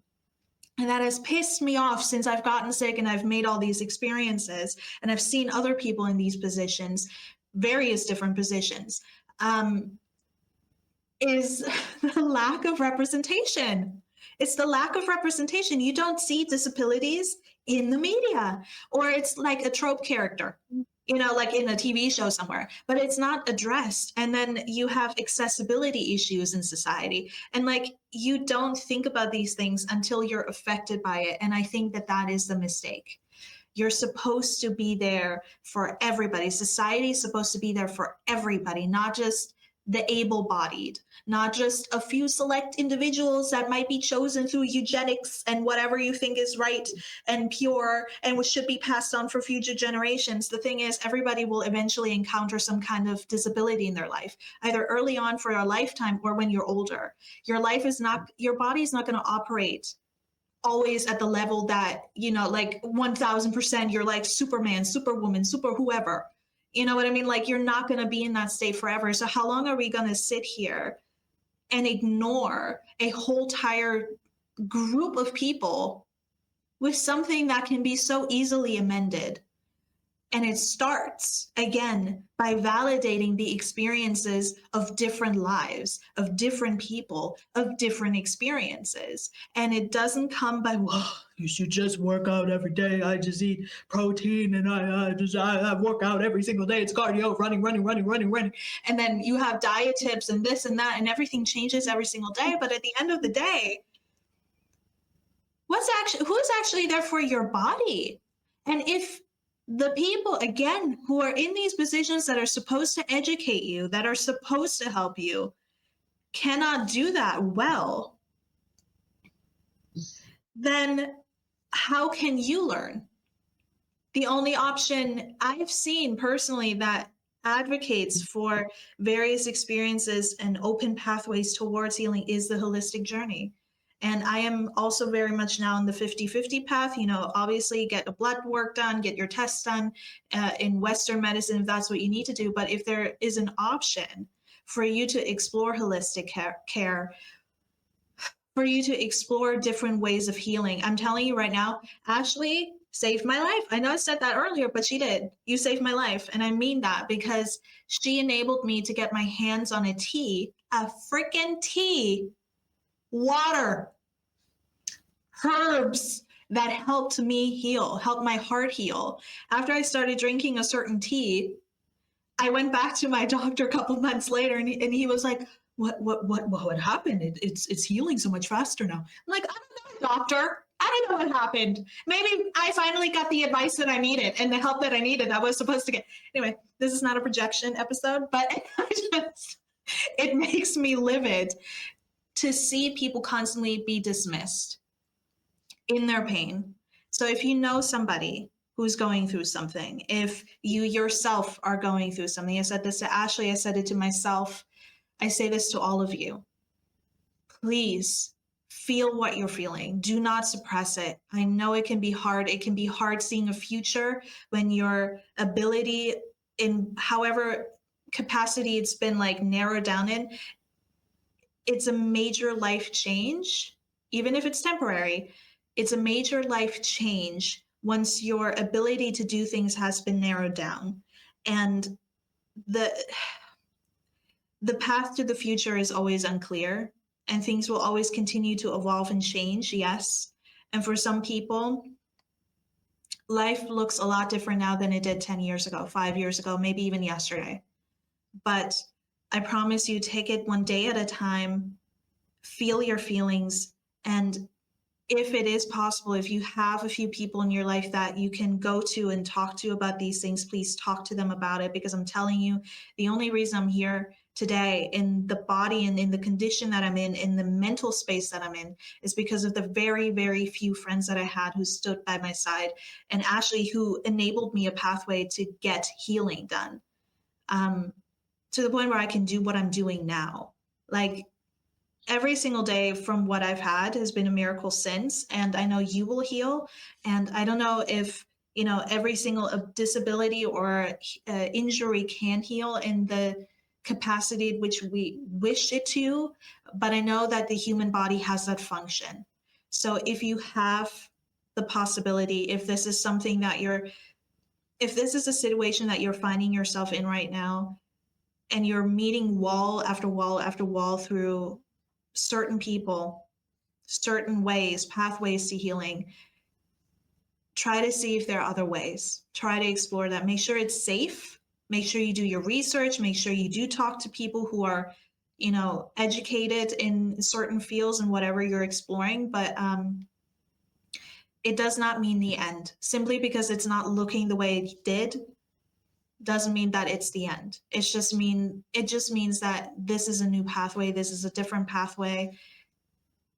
and that has pissed me off since I've gotten sick and I've made all these experiences and I've seen other people in these positions, various different positions, is the lack of representation. It's the lack of representation. You don't see disabilities in the media, or it's like a trope character, like in a TV show somewhere, but it's not addressed. And then you have accessibility issues in society. And like, you don't think about these things until you're affected by it. And I think that that is the mistake. You're supposed to be there for everybody. Society is supposed to be there for everybody, not just the able-bodied, not just a few select individuals that might be chosen through eugenics and whatever you think is right and pure and which should be passed on for future generations. The thing is, everybody will eventually encounter some kind of disability in their life, either early on for a lifetime or when you're older. Your body's not going to operate always at the level that, like 1000%, you're like Superman, Superwoman, super whoever. You know what I mean? Like, you're not going to be in that state forever. So how long are we going to sit here and ignore a whole entire group of people with something that can be so easily amended? And it starts, again, by validating the experiences of different lives, of different people, of different experiences. And it doesn't come by, well, you should just work out every day. I just eat protein and I work out every single day. It's cardio, running. And then you have diet tips and this and that, and everything changes every single day. But at the end of the day, who's actually there for your body? And if the people, again, who are in these positions that are supposed to educate you, that are supposed to help you, cannot do that well, then how can you learn? The only option I've seen personally that advocates for various experiences and open pathways towards healing is the holistic journey. And I am also very much now in the 50-50 path. Obviously get a blood work done, get your tests done in Western medicine if that's what you need to do. But if there is an option for you to explore holistic care, for you to explore different ways of healing, I'm telling you right now, Ashley saved my life. I know I said that earlier, but she did. You saved my life. And I mean that because she enabled me to get my hands on a freaking tea, water, herbs that helped me heal, helped my heart heal. After I started drinking a certain tea, I went back to my doctor a couple months later and he was like, what happened? It's healing so much faster now. I'm like, I don't know, doctor. I don't know what happened. Maybe I finally got the advice that I needed and the help that I needed that I was supposed to get. Anyway, this is not a projection episode, but it makes me livid to see people constantly be dismissed in their pain. So if you know somebody who's going through something, if you yourself are going through something, I said this to Ashley, I said it to myself, I say this to all of you. Please feel what you're feeling. Do not suppress it. I know it can be hard. It can be hard seeing a future when your ability in however capacity it's been like narrowed down in, it's a major life change, even if it's temporary. It's a major life change once your ability to do things has been narrowed down. And the path to the future is always unclear, and things will always continue to evolve and change, yes. And for some people, life looks a lot different now than it did 10 years ago, 5 years ago, maybe even yesterday. But I promise you, take it one day at a time, feel your feelings, and if it is possible, if you have a few people in your life that you can go to and talk to about these things, please talk to them about it, because I'm telling you, the only reason I'm here today in the body and in the condition that I'm in the mental space that I'm in, is because of the very, very few friends that I had who stood by my side, and Ashley, who enabled me a pathway to get healing done, to the point where I can do what I'm doing now. Like, every single day from what I've had has been a miracle since, and I know you will heal. And I don't know if, every single disability or injury can heal in the capacity in which we wish it to, but I know that the human body has that function. So if you have the possibility, if this is something that if this is a situation that you're finding yourself in right now, and you're meeting wall after wall after wall through certain people, certain ways, pathways to healing, try to see if there are other ways. Try to explore that. Make sure it's safe. Make sure you do your research. Make sure you do talk to people who are, educated in certain fields and whatever you're exploring. But it does not mean the end. Simply because it's not looking the way it did doesn't mean that it's the end. It just means that this is a new pathway. This is a different pathway.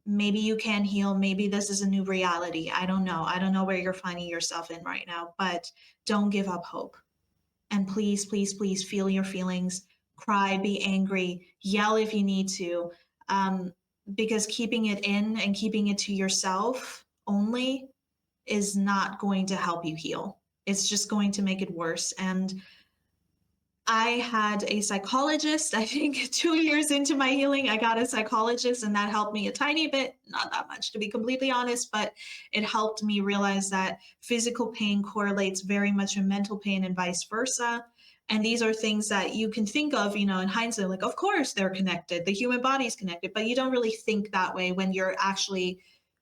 Maybe you can heal. Maybe this is a new reality. I don't know. I don't know where you're finding yourself in right now, but don't give up hope. And please, please, please feel your feelings. Cry, be angry, yell if you need to. Because keeping it in and keeping it to yourself only is not going to help you heal. It's just going to make it worse. And I had a psychologist. I think 2 years into my healing, I got a psychologist, and that helped me a tiny bit, not that much to be completely honest, but it helped me realize that physical pain correlates very much with mental pain and vice versa. And these are things that you can think of, in hindsight, like, of course they're connected. The human body is connected, but you don't really think that way when you're actually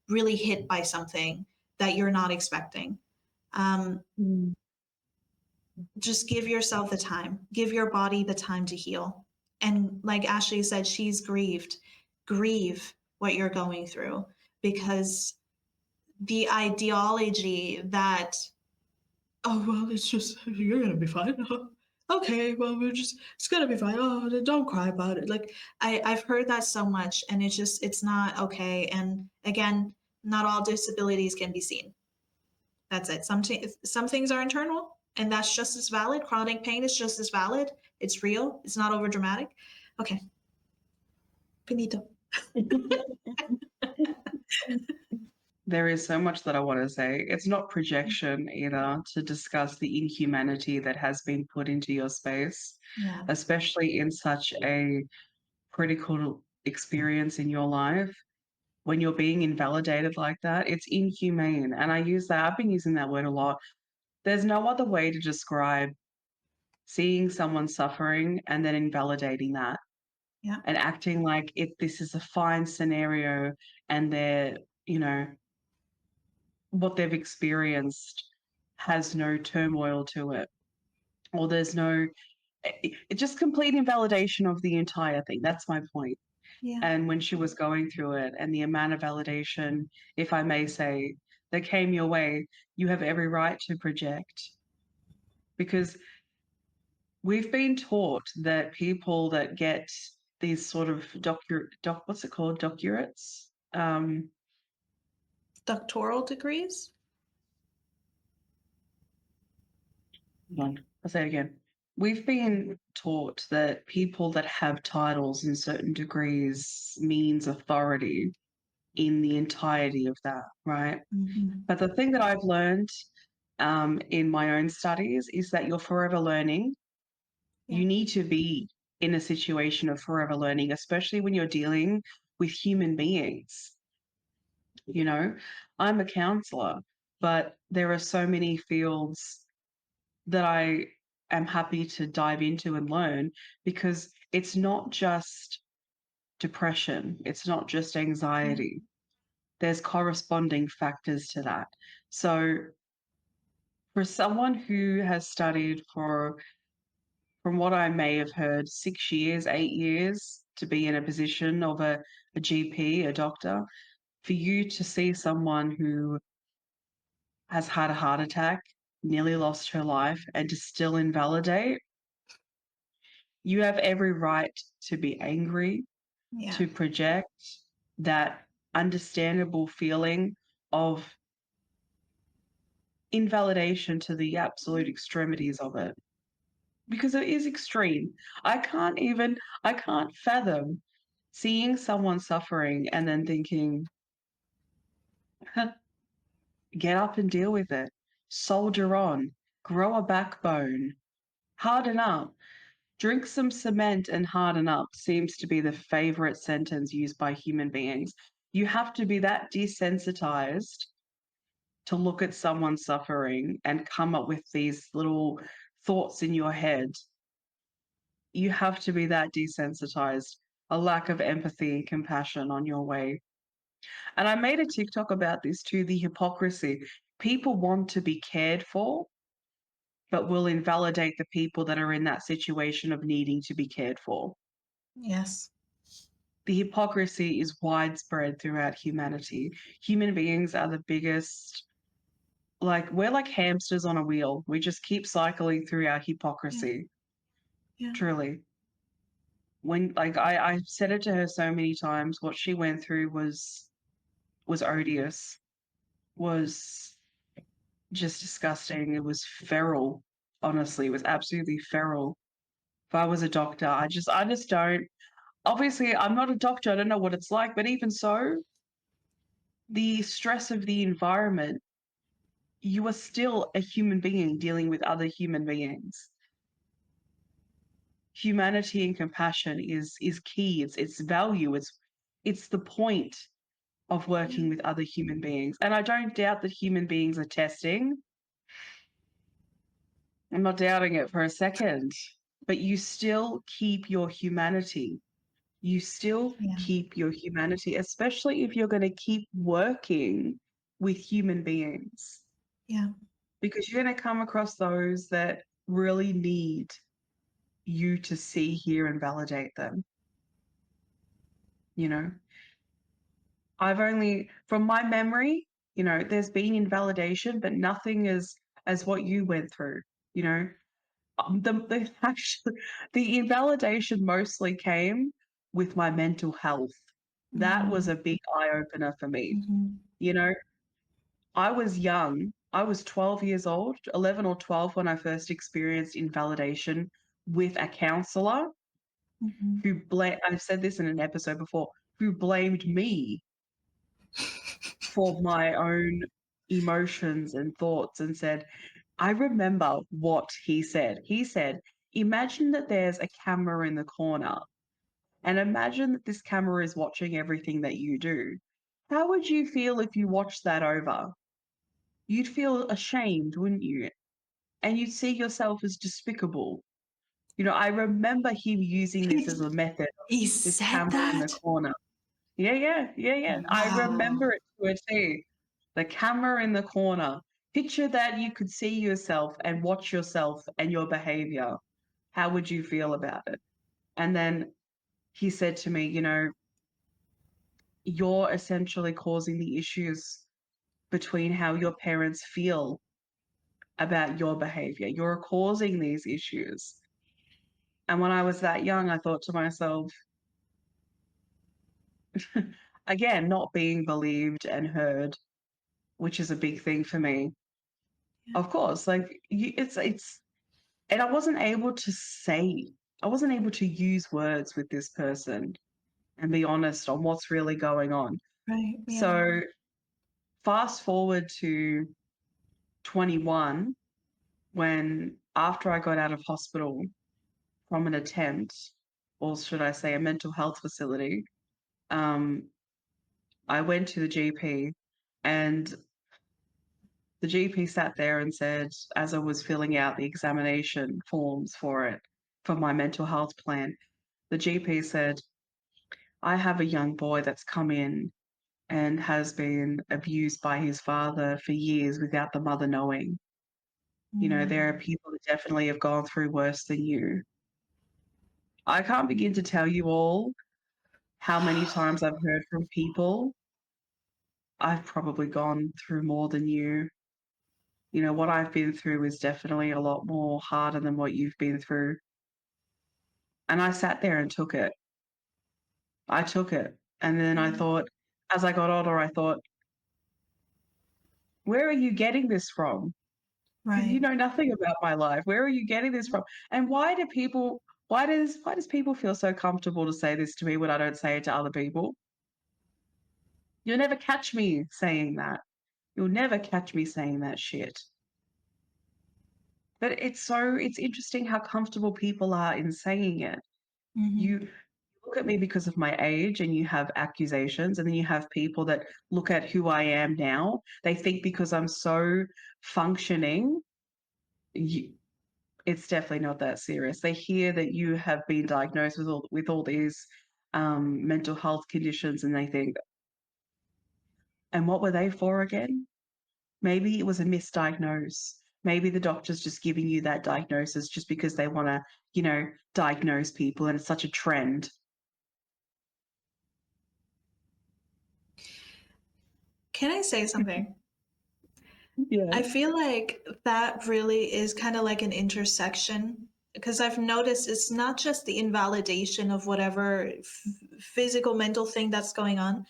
really hit by something that you're not expecting. Mm. Just give yourself the time, give your body the time to heal. And like Ashley said, she's grieved. Grieve what you're going through, because the ideology that, oh, well, it's just, you're going to be fine. Okay, well, it's going to be fine. Oh, don't cry about it. Like, I've heard that so much, and it's not okay. And again, not all disabilities can be seen. That's it. Some things are internal, and that's just as valid. Chronic pain is just as valid. It's real. It's not over dramatic. Okay. Finito. There is so much that I want to say. It's not projection either to discuss the inhumanity that has been put into your space, Yeah. especially in such a critical experience in your life. When you're being invalidated like that, it's inhumane. And I've been using that word a lot. There's no other way to describe seeing someone suffering and then invalidating that Yeah. and acting like this is a fine scenario and they're, what they've experienced has no turmoil to it, or there's no, it's just complete invalidation of the entire thing. That's my point. Yeah. And when she was going through it and the amount of validation, if I may say, that came your way, you have every right to project, because we've been taught that people that get these sort of what's it called? Doctorates. Doctoral degrees. Hold on, I'll say it again. We've been taught that people that have titles and certain degrees means authority in the entirety of that, right? Mm-hmm. But the thing that I've learned in my own studies is that you're forever learning. Yeah. You need to be in a situation of forever learning, especially when you're dealing with human beings. I'm a counselor, but there are so many fields that I am happy to dive into and learn, because it's not just depression, it's not just Yeah. anxiety. There's corresponding factors to that. So for someone who has studied for, from what I may have heard, 6 years, 8 years to be in a position of a GP, a doctor, for you to see someone who has had a heart attack, nearly lost her life, and to still invalidate, you have every right to be angry, Yeah. to project that understandable feeling of invalidation to the absolute extremities of it, because it is extreme. I can't fathom seeing someone suffering and then thinking, "Huh, get up and deal with it, soldier on, grow a backbone, harden up." Drink some cement and harden up seems to be the favorite sentence used by human beings. You have to be that desensitized to look at someone suffering and come up with these little thoughts in your head. You have to be that desensitized, a lack of empathy and compassion on your way. And I made a TikTok about this too, the hypocrisy. People want to be cared for, but will invalidate the people that are in that situation of needing to be cared for. Yes. The hypocrisy is widespread throughout humanity. Human beings are the biggest, like, we're like hamsters on a wheel. We just keep cycling through our Yeah. hypocrisy, Yeah. truly. When, like, I said it to her so many times, what she went through was odious, was just disgusting. It was feral. Honestly, it was absolutely feral. If I was a doctor, I just don't. Obviously, I'm not a doctor. I don't know what it's like, but even so, the stress of the environment, you are still a human being dealing with other human beings. Humanity and compassion is key. It's value. It's the point of Yeah. working with other human beings. And I don't doubt that human beings are testing. I'm not doubting it for a second. But you still keep your humanity. You still Yeah. keep your humanity, especially if you're going to keep working with human beings, Yeah. because you're going to come across those that really need you to see, hear, and validate them. You know, I've only, from my memory, there's been invalidation, but nothing as what you went through. You know, the actually the invalidation mostly came with my mental health. That was Mm-hmm. a big eye opener for me. Mm-hmm. You know, I was young. I was 12 years old, 11 or 12 when I first experienced invalidation with a counselor Mm-hmm. I've said this in an episode before, who blamed me for my own emotions and thoughts and said, I remember what he said. He said, imagine that there's a camera in the corner and imagine that this camera is watching everything that you do. How would you feel if you watched that over? You'd feel ashamed, wouldn't you? And you'd see yourself as despicable. I remember him using this as a method, He this said camera in the that? corner. Yeah, yeah, yeah, yeah. I Wow. remember it to a T. The camera in the corner. Picture that you could see yourself and watch yourself and your behavior. How would you feel about it? And then he said to me, you're essentially causing the issues between how your parents feel about your behavior. You're causing these issues. And when I was that young, I thought to myself, again, not being believed and heard, which is a big thing for me. Yeah. Of course, like it's, and I wasn't able to use words with this person and be honest on what's really going on. Right. Yeah. So fast forward to 21, when after I got out of hospital from an attempt, or should I say a mental health facility, um, I went to the GP, and the GP sat there and said, as I was filling out the examination forms for it, for my mental health plan, the GP said, I have a young boy that's come in and has been abused by his father for years without the mother knowing. There are Mm. people that definitely have gone through worse than you. I can't begin to tell you all how many times I've heard from people, I've probably gone through more than you. What I've been through is definitely a lot more harder than what you've been through. And I sat there and took it. I took it. And then I Yeah. thought, as I got older, I thought, where are you getting this from? Because you Right. know nothing about my life. Where are you getting this from? And why does people feel so comfortable to say this to me when I don't say it to other people? You'll never catch me saying that. You'll never catch me saying that shit. But it's interesting how comfortable people are in saying it. Hmm. You look at me because of my age and you have accusations, and then you have people that look at who I am now. They think because I'm so functioning, you, it's definitely not that serious. They hear that you have been diagnosed with all these mental health conditions, and they think, and what were they for again? Maybe it was a misdiagnose. Maybe the doctor's just giving you that diagnosis just because they want to, diagnose people, and it's such a trend. Can I say something? Yeah. I feel like that really is kind of like an intersection because I've noticed it's not just the invalidation of whatever physical, mental thing that's going on.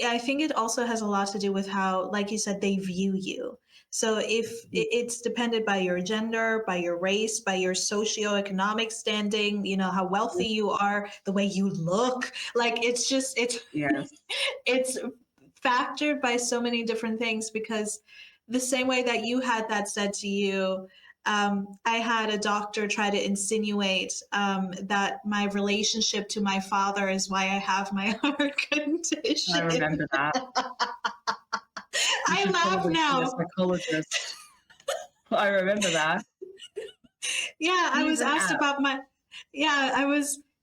I think it also has a lot to do with how, like you said, they view you. So if it's dependent by your gender, by your race, by your socioeconomic standing, how wealthy you are, the way you look, like Yes. it's factored by so many different things because the same way that you had that said to you, I had a doctor try to insinuate that my relationship to my father is why I have my heart I condition. remember that. You I should laugh probably see a now. psychologist. I remember that. Yeah, I Use was an asked app. about my. Yeah,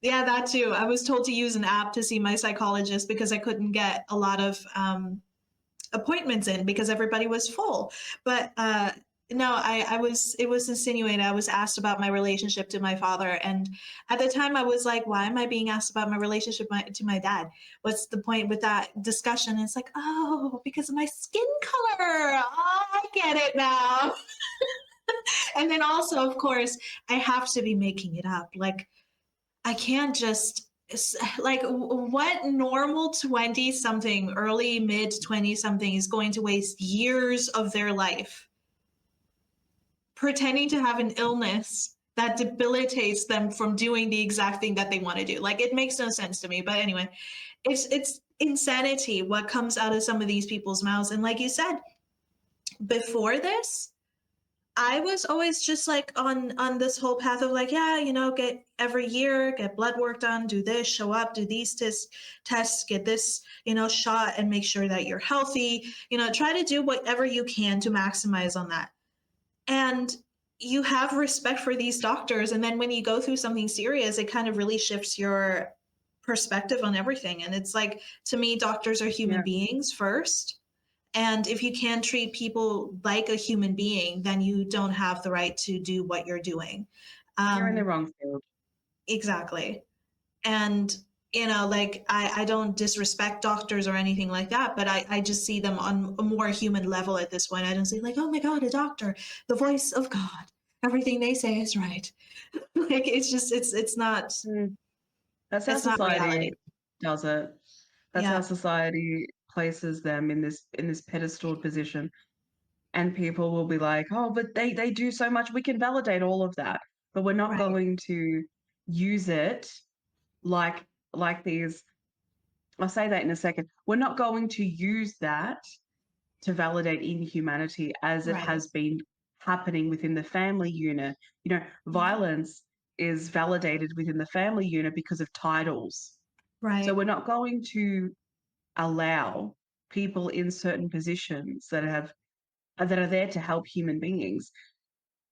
Yeah, that too. I was told to use an app to see my psychologist because I couldn't get a lot of appointments in because everybody was full. But no, I was, it was insinuated. I was asked about my relationship to my father. And at the time I was like, why am I being asked about my relationship to my dad? What's the point with that discussion? And it's like, oh, because of my skin color. Oh, I get it now. And then also, of course, I have to be making it up. Like, I can't just like what normal 20 something, early mid 20 something is going to waste years of their life pretending to have an illness that debilitates them from doing the exact thing that they want to do. Like it makes no sense to me. But anyway, it's insanity what comes out of some of these people's mouths. And like you said, before this, I was always just like on this whole path of like, yeah, get every year, get blood work done, do this, show up, do these tests, get this, shot and make sure that you're healthy. Try to do whatever you can to maximize on that. And you have respect for these doctors. And then when you go through something serious, it kind of really shifts your perspective on everything. And it's like, to me, doctors are human Yeah. beings first, and if you can't treat people like a human being, then you don't have the right to do what you're doing. You're in the Um, wrong field. exactly. And, like I don't disrespect doctors or anything like that, but I just see them on a more human level at this point. I don't say like, oh my God, a doctor, the voice of God. Everything they say is right. Like it's not Mm. That's how it's not society reality. does it. That's how Yeah. society places them in this pedestaled position. And people will be like, oh, but they do so much. We can validate all of that, but we're not Right. going to use it like these. I'll say that in a second. We're not going to use that to validate inhumanity as it Right. has been happening within the family unit. Yeah. Violence is validated within the family unit because of titles. So Right. we're not going to allow people in certain positions that are there to help human beings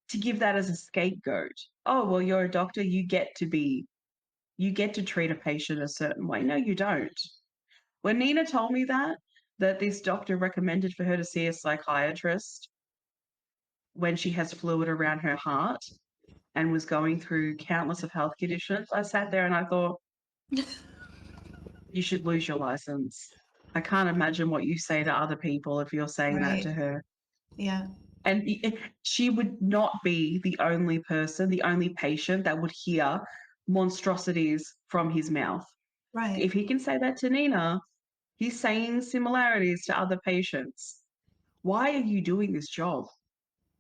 to give that as a scapegoat. Oh, well, you're a doctor, you get to treat a patient a certain way. No, you don't. When Nina told me that this doctor recommended for her to see a psychiatrist when she has fluid around her heart and was going through countless of health conditions, I sat there and I thought, you should lose your license. I can't imagine what you say to other people if you're saying that to Right. her. Yeah. And she would not be the only person, the only patient that would hear monstrosities from his mouth. Right. If he can say that to Nina, he's saying similarities to other patients. Why are you doing this job?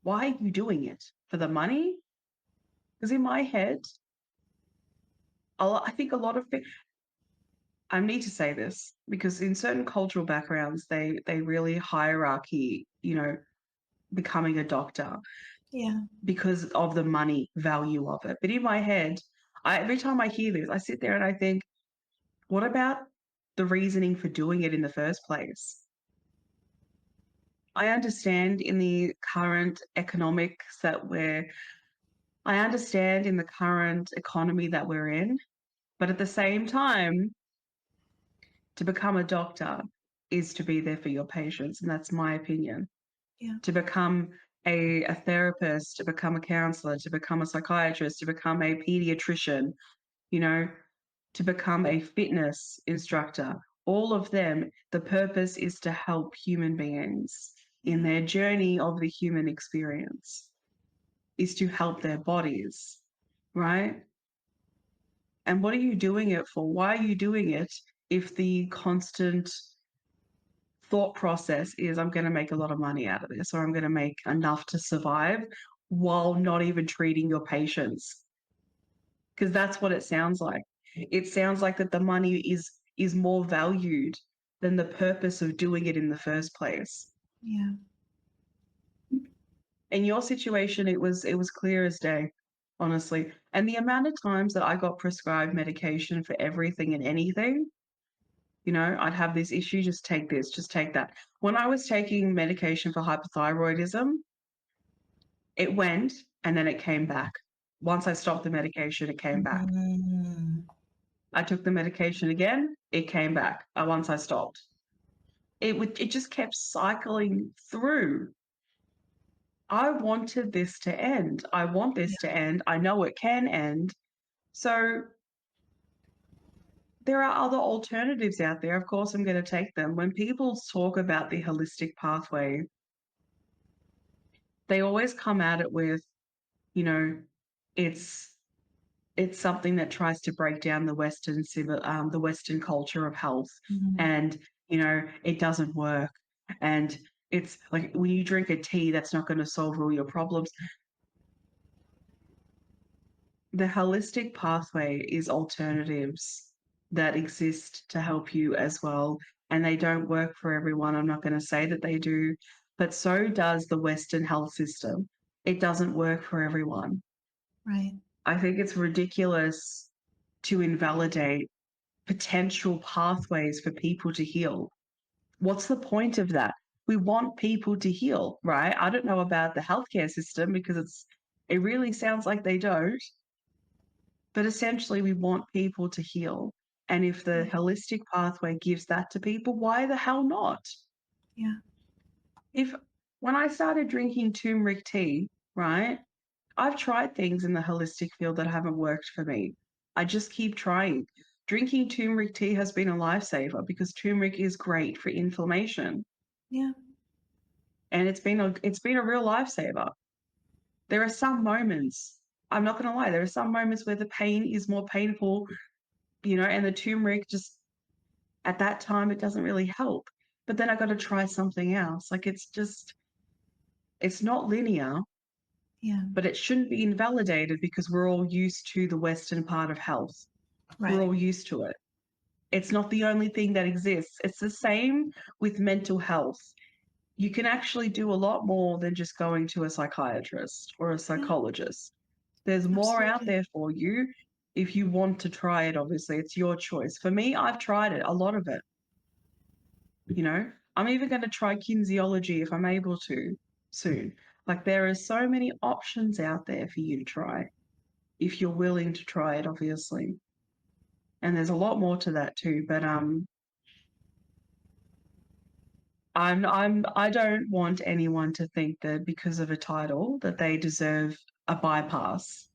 Why are you doing it? For the money? Because in my head, I think a lot of people, I need to say this because in certain cultural backgrounds, they really hierarchy, becoming a doctor. Yeah. because of the money value of it. But in my head, every time I hear this, I sit there and I think, what about the reasoning for doing it in the first place? I understand in the current economics that I understand in the current economy that we're in, but at the same time, to become a doctor is to be there for your patients, and that's my opinion. Yeah. To become a therapist, to become a counselor, to become a psychiatrist, to become a pediatrician, you know, to become a fitness instructor, all of them, the purpose is to help human beings in Yeah. their journey of the human experience, is to help their bodies, right? And what are you doing it for? Why are you doing it if the constant thought process is I'm going to make a lot of money out of this, or I'm going to make enough to survive while not even treating your patients? Because that's what it sounds like. It sounds like that the money is more valued than the purpose of doing it in the first place. Yeah. In your situation, it was clear as day, honestly. And the amount of times that I got prescribed medication for everything and anything, I'd have this issue, just take this, just take that. When I was taking medication for hypothyroidism, it went and then it came back. Once I stopped the medication, it came back. Mm, I took the medication again, it came back once I stopped. It just kept cycling through. I wanted this to end. I want this yeah. to end. I know it can end. So there are other alternatives out there. Of course, I'm going to take them. When people talk about the holistic pathway, they always come at it with, you know, it's it's something that tries to break down the Western culture of health, Mhm. and it doesn't work. And it's like when you drink a tea, that's not going to solve all your problems. The holistic pathway is alternatives that exist to help you as well, and they don't work for everyone. I'm not going to say that they do, but so does the Western health system. It doesn't work for everyone. Right. I think it's ridiculous to invalidate potential pathways for people to heal. What's the point of that? We want people to heal, right? I don't know about the healthcare system because it really sounds like they don't, but essentially we want people to heal. And if the Yeah. holistic pathway gives that to people, why the hell not? Yeah. If When I started drinking turmeric tea, right? I've tried things in the holistic field that haven't worked for me. I just keep trying. Drinking turmeric tea has been a lifesaver because turmeric is great for inflammation, Yeah. and it's been a real lifesaver. There are some moments, I'm not going to lie, there are some moments where the pain is more painful, and the turmeric just at that time it doesn't really help. But then I got to try something else. Like it's not linear, Yeah. but it shouldn't be invalidated because we're all used to the Western part of health. We're Right. all used to it. It's not the only thing that exists. It's the same with mental health. You can actually do a lot more than just going to a psychiatrist or a Yeah. psychologist. There's more out Absolutely. there for you if you want to try it, obviously. It's your choice. For me, I've tried it, a lot of it. I'm even going to try kinesiology if I'm able to soon. Like there are so many options out there for you to try if you're willing to try it, obviously. And there's a lot more to that too. But I don't want anyone to think that because of a title that they deserve a bypass.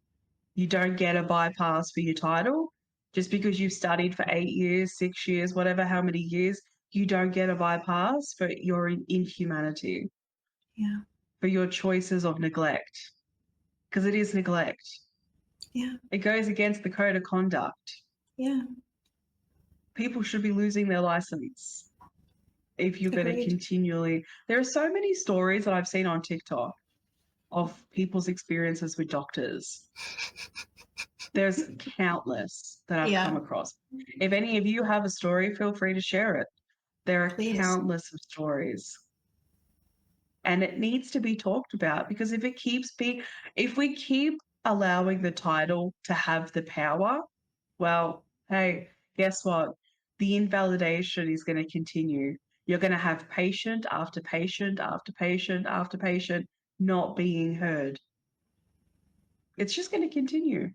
You don't get a bypass for your title just because you've studied for 8 years, 6 years, whatever, how many years. You don't get a bypass for your inhumanity, Yeah. for your choices of neglect, because it is neglect. Yeah. It goes against the code of conduct. Yeah. People should be losing their license if you're going to Agreed. continually. There are so many stories that I've seen on TikTok of people's experiences with doctors. There's countless that I've come Yeah. across. If any of you have a story, feel free to share it. There are Please. countless of stories. and it needs to be talked about, because if we keep allowing the title to have the power, well, hey, guess what? The invalidation is going to continue. You're going to have patient after patient after patient after patient not being heard. It's just going to continue.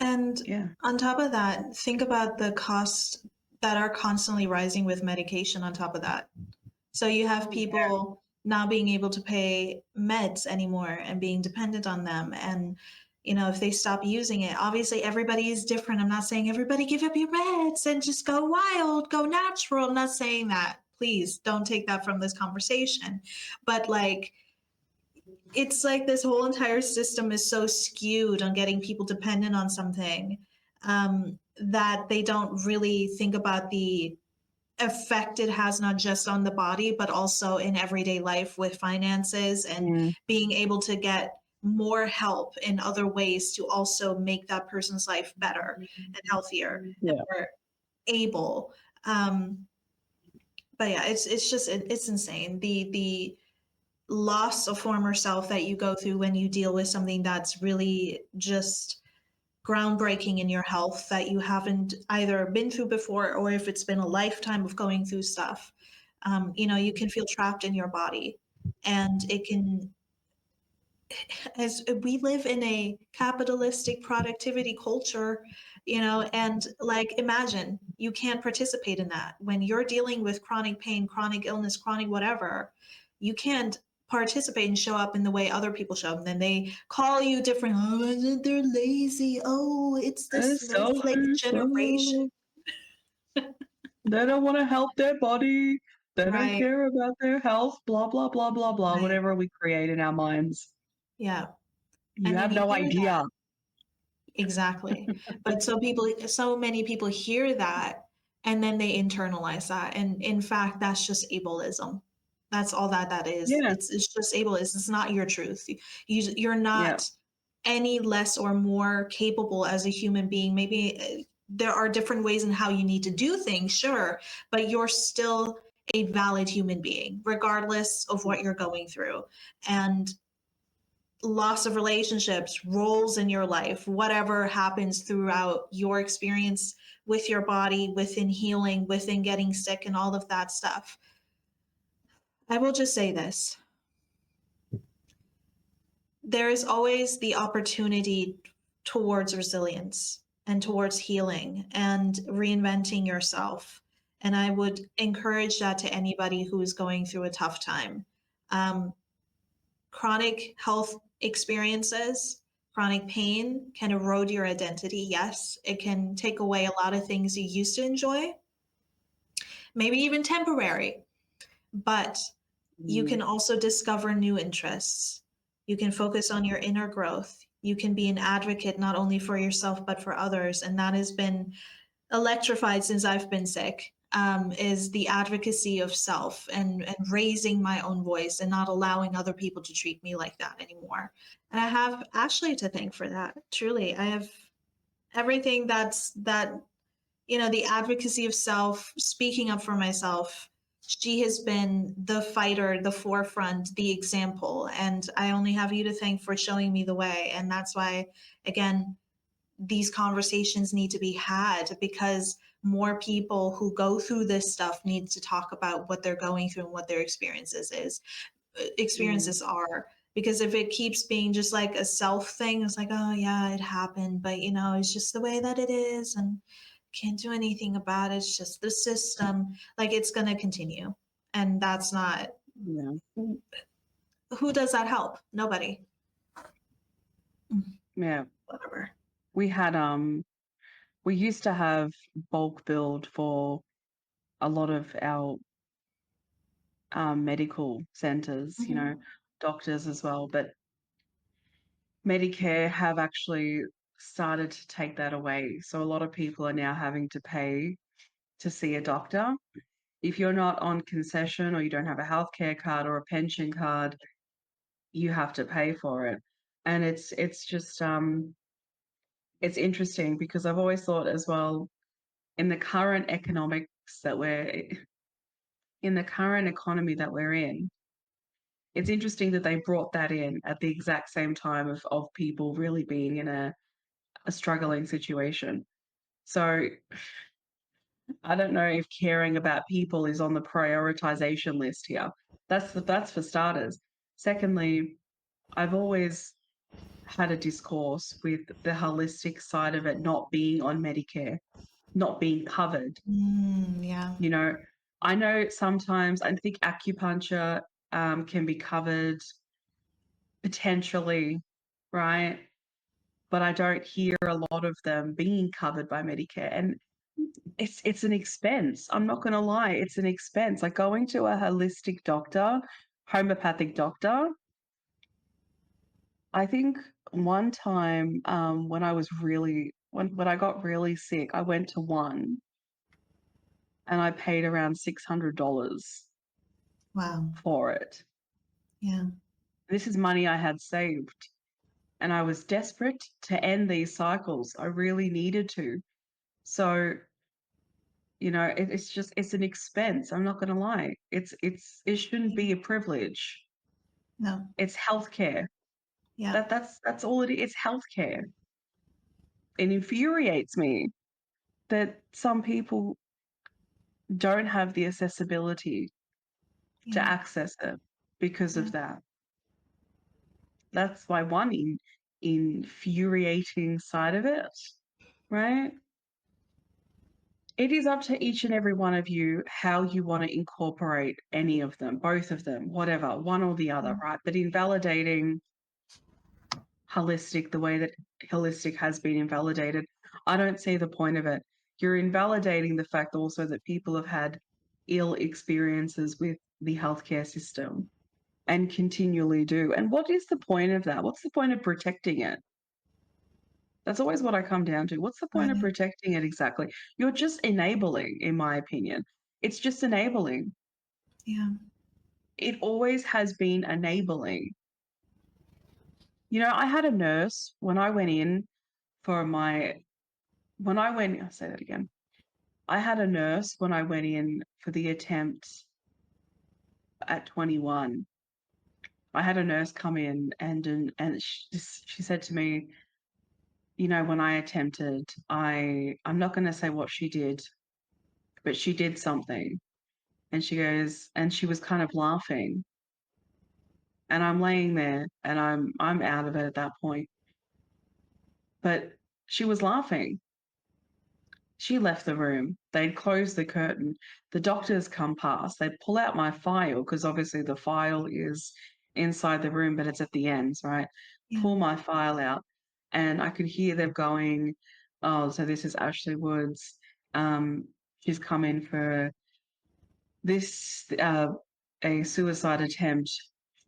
And Yeah. on top of that, think about the costs that are constantly rising with medication on top of that. So you have people not being able to pay meds anymore and being dependent on them. And, if they stop using it, obviously everybody is different. I'm not saying everybody give up your meds and just go wild, go natural. I'm not saying that. Please don't take that from this conversation. But like, it's like this whole entire system is so skewed on getting people dependent on something that they don't really think about the effect it has, not just on the body but also in everyday life with finances and Mm, being able to get more help in other ways to also make that person's life better and healthier and yeah. more able. But yeah, it's just it's insane, the loss of former self that you go through when you deal with something that's really just groundbreaking in your health that you haven't either been through before, or if it's been a lifetime of going through stuff. You can feel trapped in your body, and it can, as we live in a capitalistic productivity culture, and like, imagine you can't participate in that when you're dealing with chronic pain, chronic illness, chronic whatever. You can't participate and show up in the way other people show up. And then they call you different. Oh, they're lazy. Oh, it's the They're snowflake selfish. generation. Oh, they don't want to help their body. They don't Right, care about their health. Blah, blah, blah, blah, blah. right. Whatever we create in our minds. Yeah. You And then have you no hear that. idea. Exactly. But so many people hear that and then they internalize that. And in fact, that's just ableism. That's all that is. Yeah. It's just ableism. It's not your truth. You're Yeah. not any less or more capable as a human being. Maybe there are different ways in how you need to do things, sure, but you're still a valid human being, regardless of what you're going through. And loss of relationships, roles in your life, whatever happens throughout your experience with your body, within healing, within getting sick, and all of that stuff. I will just say this: there is always the opportunity towards resilience and towards healing and reinventing yourself. And I would encourage that to anybody who is going through a tough time. Um, Chronic health experiences, chronic pain can erode your identity. Yes, it can take away a lot of things you used to enjoy, maybe even temporary, but you Mm, can also discover new interests. You can focus on your inner growth. You can be an advocate not only for yourself, but for others. And that has been electrified since I've been sick, is the advocacy of self and raising my own voice and not allowing other people to treat me like that anymore. And I have Ashley to thank for that. Truly, I have everything the advocacy of self, speaking up for myself. She has been the fighter, the forefront, the example. And I only have you to thank for showing me the way. And that's why, again, these conversations need to be had, because more people who go through this stuff need to talk about what they're going through and what their mm, experiences are. Because if it keeps being just like a self thing, it's like, oh yeah, it happened, but it's just the way that it is and can't do anything about it. It's just the system. Like, it's going to continue. And that's not, yeah. who does that help? Nobody. Yeah. Whatever. We had we used to have bulk billed for a lot of our medical centers, Hmm. doctors as well, but Medicare have actually started to take that away. So a lot of people are now having to pay to see a doctor. If you're not on concession or you don't have a healthcare card or a pension card, you have to pay for it. And it's just it's interesting because I've always thought as well, in the current economics that in the current economy that we're in, it's interesting that they brought that in at the exact same time of people really being in a struggling situation. So I don't know if caring about people is on the prioritization list here. That's for starters. Secondly, I've always had a discourse with the holistic side of it not being on Medicare, not being covered. Yeah. You know, I know sometimes I think acupuncture can be covered potentially, right? But I don't hear a lot of them being covered by Medicare. And it's an expense. I'm not going to lie, it's an expense. Like going to a holistic doctor, homeopathic doctor. I think one time when I was really when I got really sick, I went to one and I paid around $600 Wow. for it. Yeah. This is money I had saved, and I was desperate to end these cycles. I really needed to. So, it's an expense. I'm not going to lie. It shouldn't be a privilege. No. It's healthcare. Yeah. That's all it is. It's healthcare. It infuriates me that some people don't have the accessibility to Yeah. access it because Yeah. of that. That's my one infuriating side of it, right? It is up to each and every one of you how you want to incorporate any of them, both of them, whatever, one or the other, right? But invalidating holistic the way that holistic has been invalidated, I don't see the point of it. You're invalidating the fact also that people have had ill experiences with the healthcare system and continually do. And what is the point of that? What's the point of protecting it? That's always what I come down to. What's the point of Right. protecting it exactly? You're just enabling, in my opinion. It's just enabling. Yeah. It always has been enabling. I had a nurse when I went in for my, when I went, I'll say that again. I had a nurse when I went in for the attempt at 21. I had a nurse come in and she said to me, when I attempted, I'm not going to say what she did, but she did something. And she goes, and she was kind of laughing. And I'm laying there and I'm out of it at that point. But she was laughing. She left the room. They'd closed the curtain. The doctors come past. They pull out my file because obviously the file is inside the room, but it's at the ends, right? Yeah. Pull my file out, and I could hear them going, "Oh, so this is Ashley Woods. She's come in for this a suicide attempt.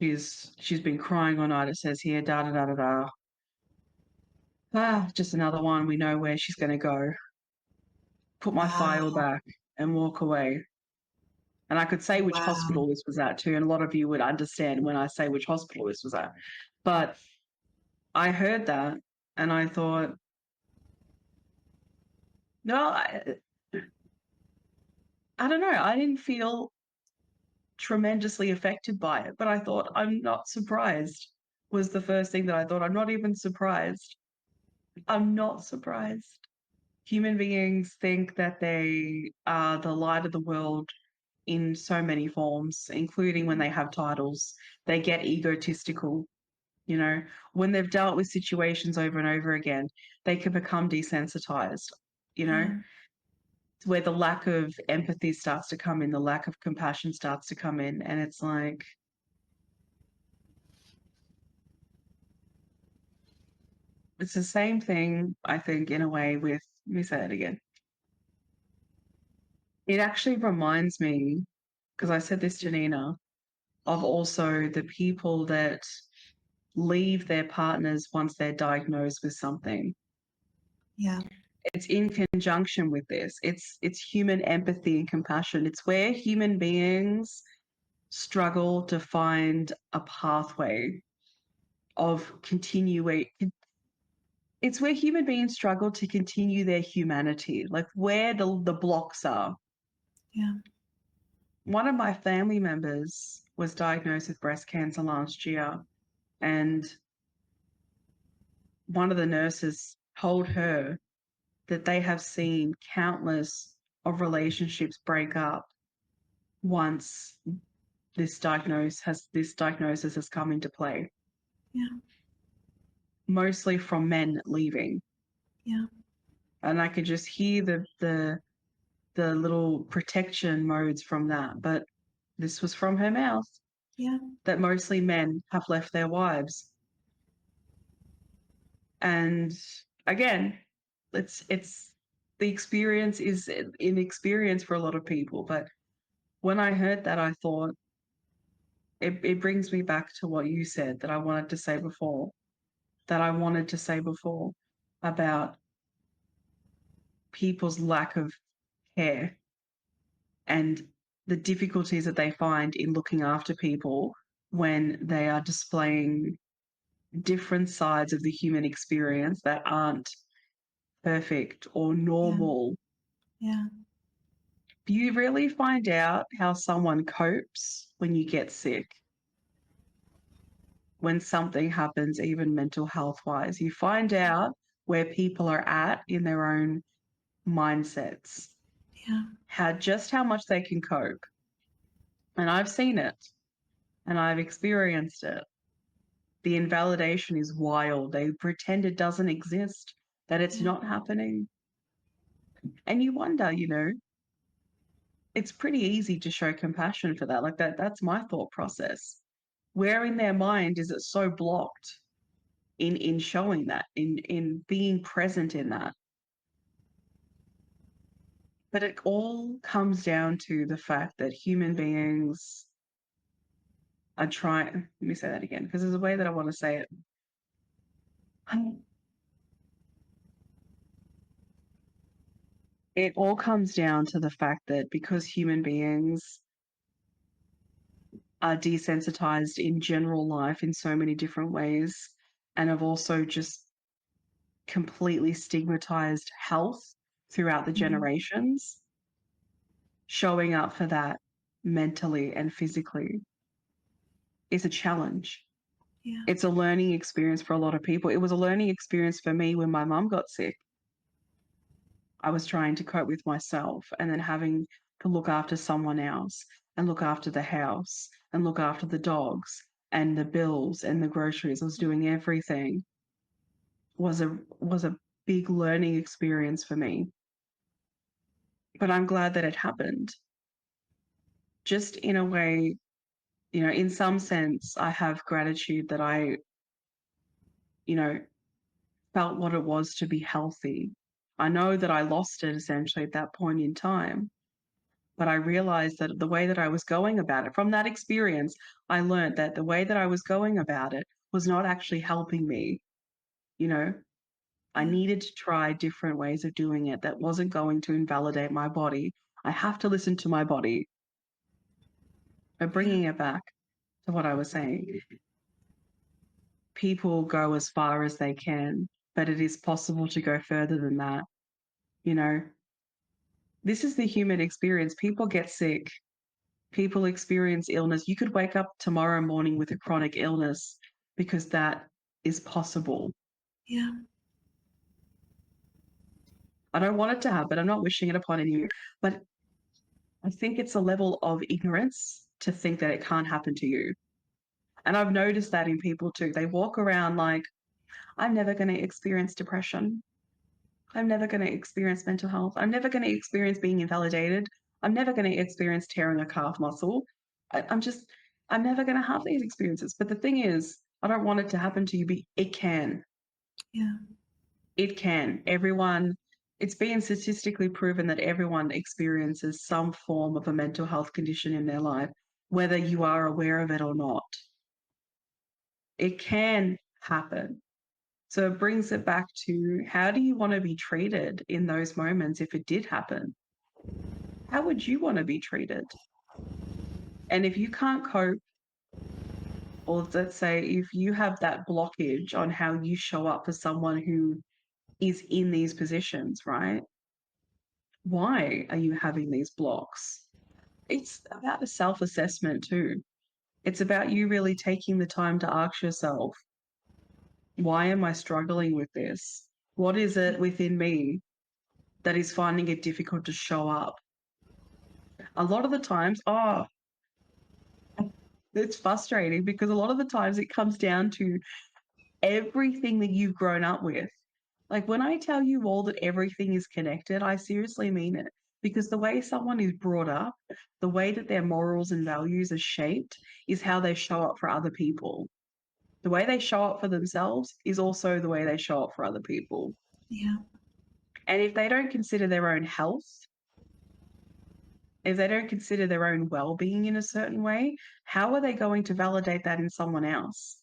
She's been crying all night. It says here, da da da da da. Just another one. We know where she's going to go." Put my file Wow. back and walk away. And I could say which Wow. hospital this was at too, and a lot of you would understand when I say which hospital this was at. But I heard that and I thought, no, I don't know. I didn't feel tremendously affected by it, but I thought, I'm not surprised, was the first thing that I thought. I'm not even surprised. I'm not surprised. Human beings think that they are the light of the world in so many forms, including when they have titles. They get egotistical. When they've dealt with situations over and over again, they can become desensitized. You know, Yeah. it's where the lack of empathy starts to come in, the lack of compassion starts to come in. And it's like, it's the same thing, I think, in a way with, let me say it again. It actually reminds me, because I said this to Nina, of also the people that leave their partners once they're diagnosed with something. Yeah. It's in conjunction with this. It's human empathy and compassion. It's where human beings struggle to find a pathway of continuing. It's where human beings struggle to continue their humanity, like where the blocks are. Yeah. one of my family members was diagnosed with breast cancer last year, and one of the nurses told her that they have seen countless of relationships break up once this diagnosis has come into play, Yeah. mostly from men leaving. Yeah. And I could just hear the little protection modes from that. But this was from her mouth, Yeah. that mostly men have left their wives. And again, it's the experience is inexperience for a lot of people. But when I heard that, I thought it brings me back to what you said that I wanted to say before, about people's lack of care and the difficulties that they find in looking after people when they are displaying different sides of the human experience that aren't perfect or Yeah. normal. Yeah. Do you really find out how someone copes when you get sick? When something happens, even mental health wise, you find out where people are at in their own mindsets, Yeah. how much they can cope. And I've seen it and I've experienced it. The invalidation is wild. They pretend it doesn't exist, that it's Yeah. not happening. And you wonder, it's pretty easy to show compassion for that. Like that's my thought process. Where in their mind is it so blocked in showing that, in being present in that? But it all comes down to the fact that human beings are trying. Let me say that again, because there's a way that I want to say it. It all comes down to the fact that because human beings are desensitized in general life in so many different ways and have also just completely stigmatized health throughout the Mhm. generations, showing up for that mentally and physically is a challenge. Yeah. It's a learning experience for a lot of people. It was a learning experience for me when my mum got sick. I was trying to cope with myself and then having to look after someone else and look after the house and look after the dogs and the bills and the groceries. I was doing everything. Was a big learning experience for me. But I'm glad that it happened. Just in a way, in some sense, I have gratitude that I, you know, felt what it was to be healthy. I know that I lost it essentially at that point in time, but I realized that the way that I was going about it, from that experience, I learned that the way that I was going about it was not actually helping me. You know, I Yeah. needed to try different ways of doing it that wasn't going to invalidate my body. I have to listen to my body. But Yeah. bringing it back to what I was saying, people go as far as they can, but it is possible to go further than that. You know, this is the human experience. People get sick, people experience illness. You could wake up tomorrow morning with a chronic illness because that is possible. Yeah. I don't want it to happen. I'm not wishing it upon anyone, but I think it's a level of ignorance to think that it can't happen to you. And I've noticed that in people too. They walk around like, I'm never going to experience depression. I'm never going to experience mental health. I'm never going to experience being invalidated. I'm never going to experience tearing a calf muscle. I'm never going to have these experiences. But the thing is, I don't want it to happen to you, but it can. Yeah. It can. It's been statistically proven that everyone experiences some form of a mental health condition in their life, whether you are aware of it or not. It can happen. So it brings it back to, how do you want to be treated in those moments if it did happen? How would you want to be treated? And if you can't cope, or let's say if you have that blockage on how you show up for someone who is in these positions, right? Why are you having these blocks? it's about a self-assessment too. It's about you really taking the time to ask yourself, why am I struggling with this? What is it within me that is finding it difficult to show up? A lot of the times, it's frustrating because a lot of the times it comes down to everything that you've grown up with. Like when I tell you all that everything is connected, I seriously mean it. Because the way someone is brought up, the way that their morals and values are shaped is how they show up for other people. The way they show up for themselves is also the way they show up for other people. Yeah. And if they don't consider their own health, if they don't consider their own well-being in a certain way, how are they going to validate that in someone else?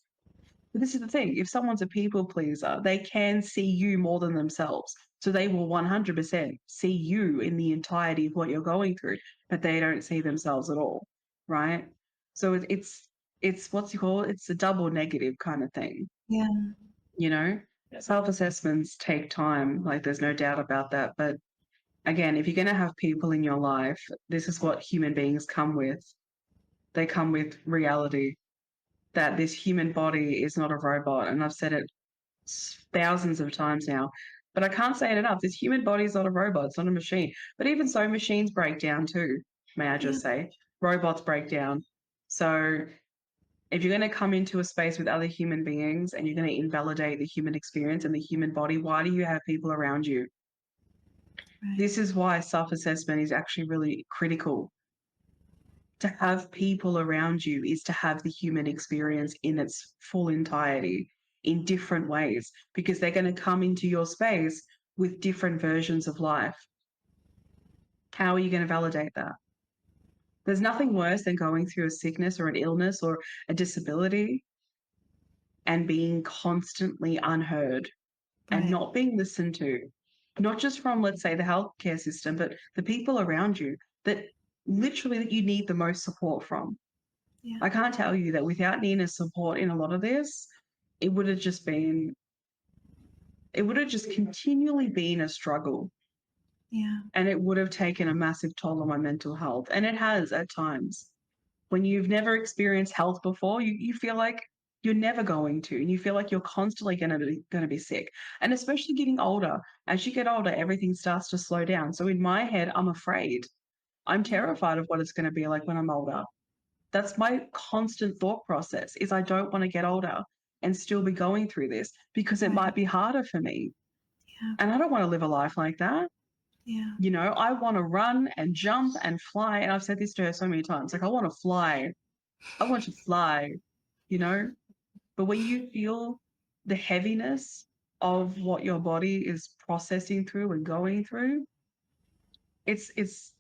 But this is the thing, if someone's a people pleaser, they can see you more than themselves. So they will 100% see you in the entirety of what you're going through, but they don't see themselves at all, right? So it's what's you call it? It's a double negative kind of thing, Yeah. you know? Self-assessments take time, like there's no doubt about that. But again, if you're going to have people in your life, this is what human beings come with. They come with reality that this human body is not a robot. And I've said it thousands of times now, but I can't say it enough. This human body is not a robot, it's not a machine. But even so, machines break down too, may I Yeah. just say. Robots break down. So if you're going to come into a space with other human beings and you're going to invalidate the human experience and the human body, why do you have people around you? Right. This is why self-assessment is actually really critical. To have people around you is to have the human experience in its full entirety in different ways because they're going to come into your space with different versions of life. How are you going to validate that? There's nothing worse than going through a sickness or an illness or a disability and being constantly unheard and Right. not being listened to, not just from, let's say, the healthcare system, but the people around you that literally that you need the most support from. Yeah. I can't tell you that without Nina's support in a lot of this, it would have just been, it would have just continually been a struggle Yeah. and it would have taken a massive toll on my mental health. And it has at times. When you've never experienced health before, you feel like you're never going to, and you feel like you're constantly going to be sick. And especially getting older, as you get older, everything starts to slow down. So in my head, I'm afraid. I'm Yeah. terrified of what it's going to be like when I'm older. That's my constant thought process is I don't want to get older and still be going through this because it Right. might be harder for me. Yeah. And I don't want to live a life like that. Yeah. You know, I want to run and jump and fly. And I've said this to her so many times. Like, I want to fly. I want to fly, you know? But when you feel the heaviness of what your body is processing through and going through, it's it's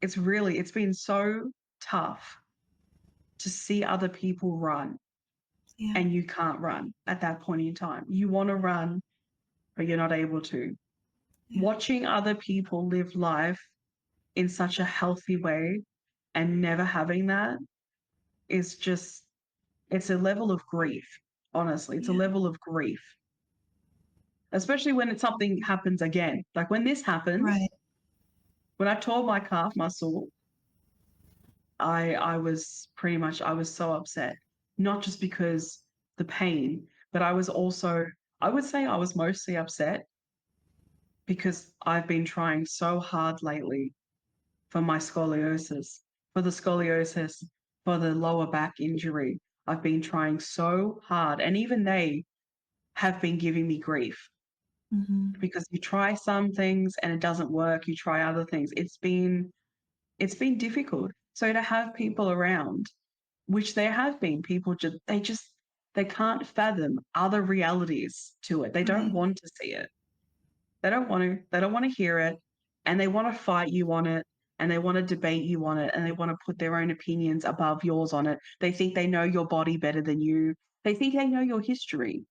it's really it's been so tough to see other people run Yeah. and you can't run at that point in time. You want to run, but you're not able to. Yeah. Watching other people live life in such a healthy way and never having that is just, it's a level of grief. Honestly, it's a Yeah. level of grief, especially when it's something happens again. Like when this happened, Right. when I tore my calf muscle, I was pretty much, I was so upset, not just because the pain, but I was also, I would say I was mostly upset because I've been trying so hard lately for my scoliosis, for the scoliosis, for the lower back injury. I've been trying so hard, and even they have been giving me grief Mm-hmm. because you try some things and it doesn't work. You try other things. It's been difficult. So to have people around, which there have been people, they can't fathom other realities to it. They don't Right. want to see it. They don't want to. They don't want to hear it, and they want to fight you on it, and they want to debate you on it, and they want to put their own opinions above yours on it. They think they know your body better than you. They think they know your history,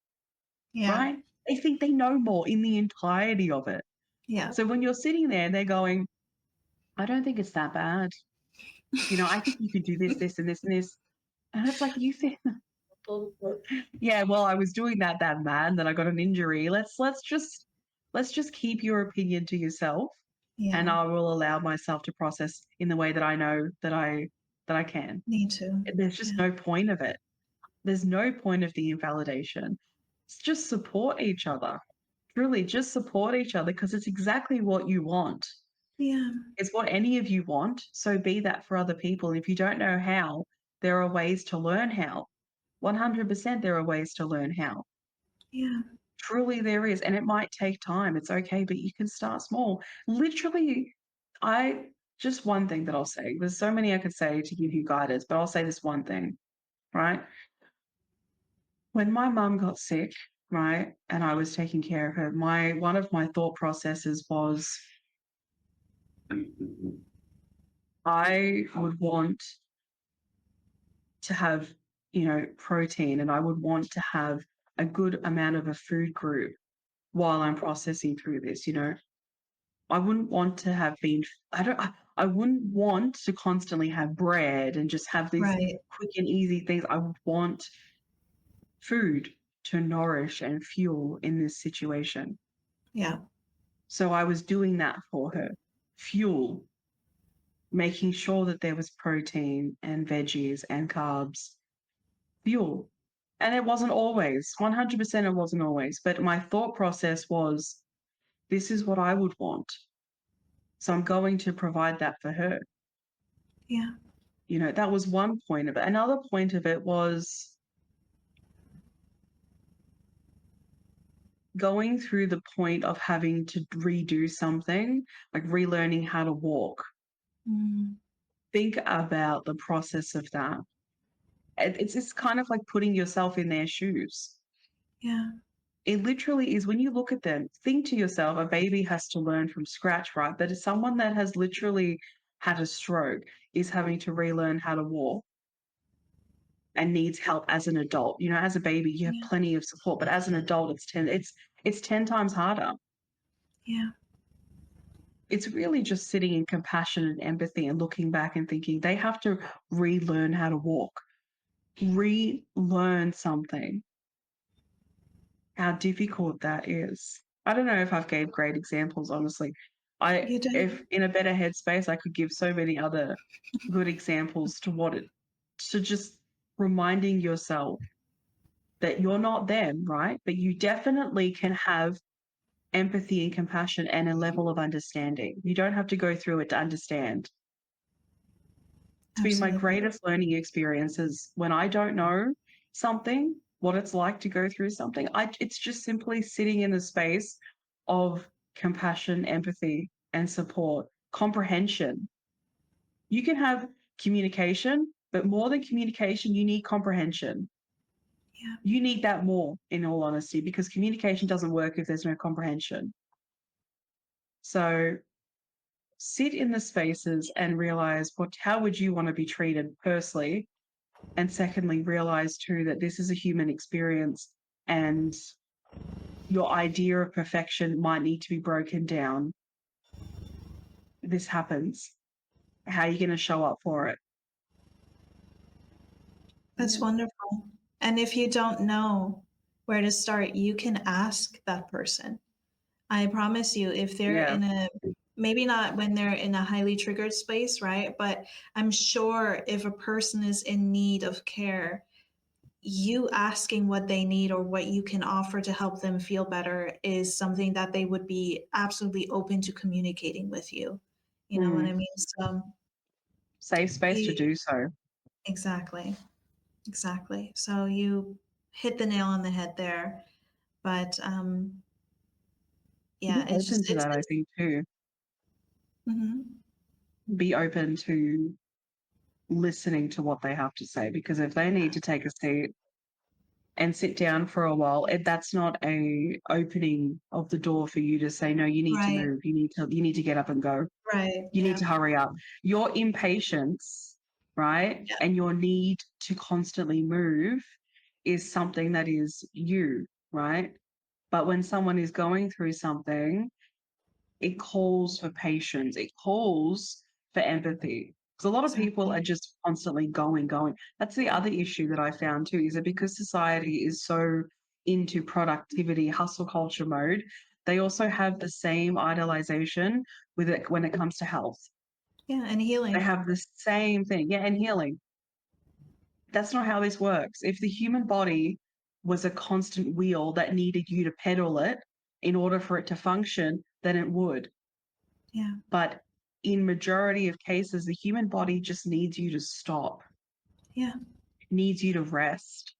Yeah. right? They think they know more in the entirety of it. Yeah. So when you're sitting there, they're going, "I don't think it's that bad. You know, I think you could do this, this, and this, and this." And it's like you think, yeah, well, I was doing that man, then I got an injury. Let's just keep your opinion to yourself. Yeah. and I will allow myself to process in the way that I know that I can. Me too. There's just Yeah. no point of it. There's no point of the invalidation. It's just support each other. Truly, just support each other because it's exactly what you want. Yeah. It's what any of you want. So be that for other people. And if you don't know how, there are ways to learn how. 100% there are ways to learn how. Yeah. Truly there is. And it might take time. It's okay, but you can start small. Literally, I just one thing that I'll say. There's so many I could say to give you guidance, but I'll say this one thing, right? When my mum got sick, right, and I was taking care of her, one of my thought processes was I would want to have, protein, and I would want to have a good amount of a food group while I'm processing through this. I wouldn't want to have been I wouldn't want to constantly have bread and just have these Right. quick and easy things. I would want food to nourish and fuel in this situation. Yeah. So I was doing that for her. Fuel, making sure that there was protein and veggies and carbs, fuel. And it wasn't always, 100% it wasn't always, but my thought process was this is what I would want. So I'm going to provide that for her. Yeah. That was one point of it. Another point of it was going through the point of having to redo something, like relearning how to walk. Mm. Think about the process of that. It's just kind of like putting yourself in their shoes. Yeah. It literally is when you look at them, think to yourself, a baby has to learn from scratch, right? But it's someone that has literally had a stroke is having to relearn how to walk and needs help as an adult. As a baby, you have Yeah. plenty of support, but as an adult, it's 10 times harder. Yeah. It's really just sitting in compassion and empathy and looking back and thinking they have to relearn how to walk, relearn something. How difficult that is. I don't know if I've gave great examples, honestly. You If did. in a better headspace, I could give so many other good examples to just reminding yourself that you're not them, right? But you definitely can have empathy and compassion and a level of understanding. You don't have to go through it to understand. It's been my Absolutely. greatest learning experiences when I don't know something, what it's like to go through something. It's just simply sitting in the space of compassion, empathy, and support, comprehension. You can have communication, but more than communication, you need comprehension. Yeah. You need that more, in all honesty, because communication doesn't work if there's no comprehension. So sit in the spaces and realize how would you want to be treated personally. And secondly, realize too that this is a human experience and your idea of perfection might need to be broken down. This happens. How are you going to show up for it? That's Yeah. wonderful. And if you don't know where to start, you can ask that person. I promise you, if they're Yeah. in a, maybe not when they're in a highly triggered space, right? But I'm sure if a person is in need of care, you asking what they need or what you can offer to help them feel better is something that they would be absolutely open to communicating with you. You know what I Mm. mean? So, Safe space to you, do so. exactly. Exactly. So you hit the nail on the head there. But Be yeah, it's open just to that, I think, too. mhm. Be open to listening to what they have to say because if they need to take a seat and sit down for a while, that's not a opening of the door for you to say, no, you need to Right, move. You need to get up and go. right, You need yeah, to hurry up. Your impatience, right, yeah, and your need to constantly move is something that is you, right? But when someone is going through something, it calls for patience. It calls for empathy. Because a lot of people are exactly. just constantly going, going. That's the other issue that I found too, is that because society is so into productivity, hustle culture mode, they also have the same idealization with it when it comes to health. Yeah, and They healing. have the same thing. Yeah, and healing. That's not how this works. If the human body was a constant wheel that needed you to pedal it in order for it to function, then it would. Yeah, But in majority of cases, the human body just needs you to stop, yeah, needs you to rest.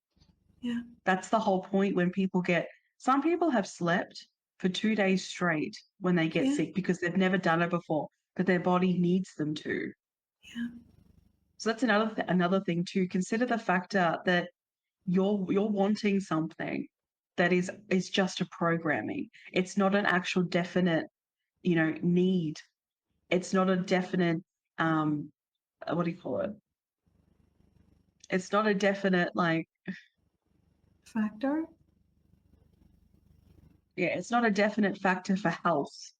yeah, That's the whole point when people get, some people have slept for 2 days straight when they get yeah, sick because they've never done it before, but their body needs them to. yeah, So that's another thing too. Consider the factor that you're wanting something that is just a programming. It's not an actual definite, need. It's not a definite what do you call it? It's not a definite like factor. yeah, it's not a definite factor for health.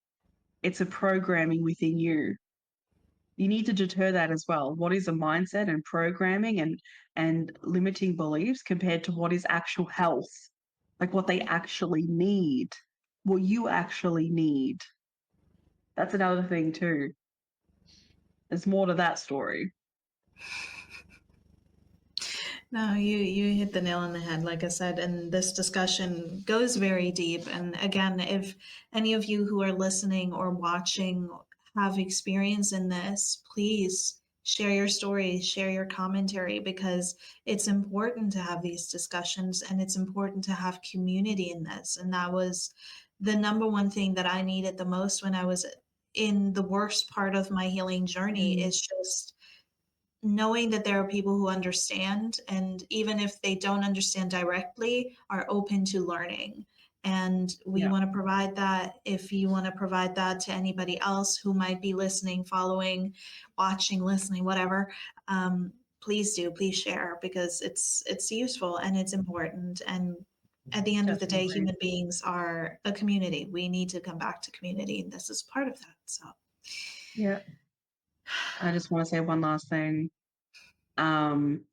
It's a programming within you. You need to deter that as well. What is a mindset and programming and limiting beliefs compared to what is actual health? Like what they actually need, what you actually need. That's another thing too. There's more to that story. No, you hit the nail on the head, like I said, and this discussion goes very deep. And again, if any of you who are listening or watching have experience in this, please share your stories, share your commentary, because it's important to have these discussions and it's important to have community in this. And that was the number one thing that I needed the most when I was in the worst part of my healing journey, Mm, is just knowing that there are people who understand, and even if they don't understand directly, are open to learning. And we yeah, want to provide that. If you want to provide that to anybody else who might be listening, following, watching, listening, whatever, please do, please share, because it's useful and it's important. And at the end of the day, definitely. human beings are a community. We need to come back to community, and this is part of that. So Yeah. I just want to say one last thing. Um,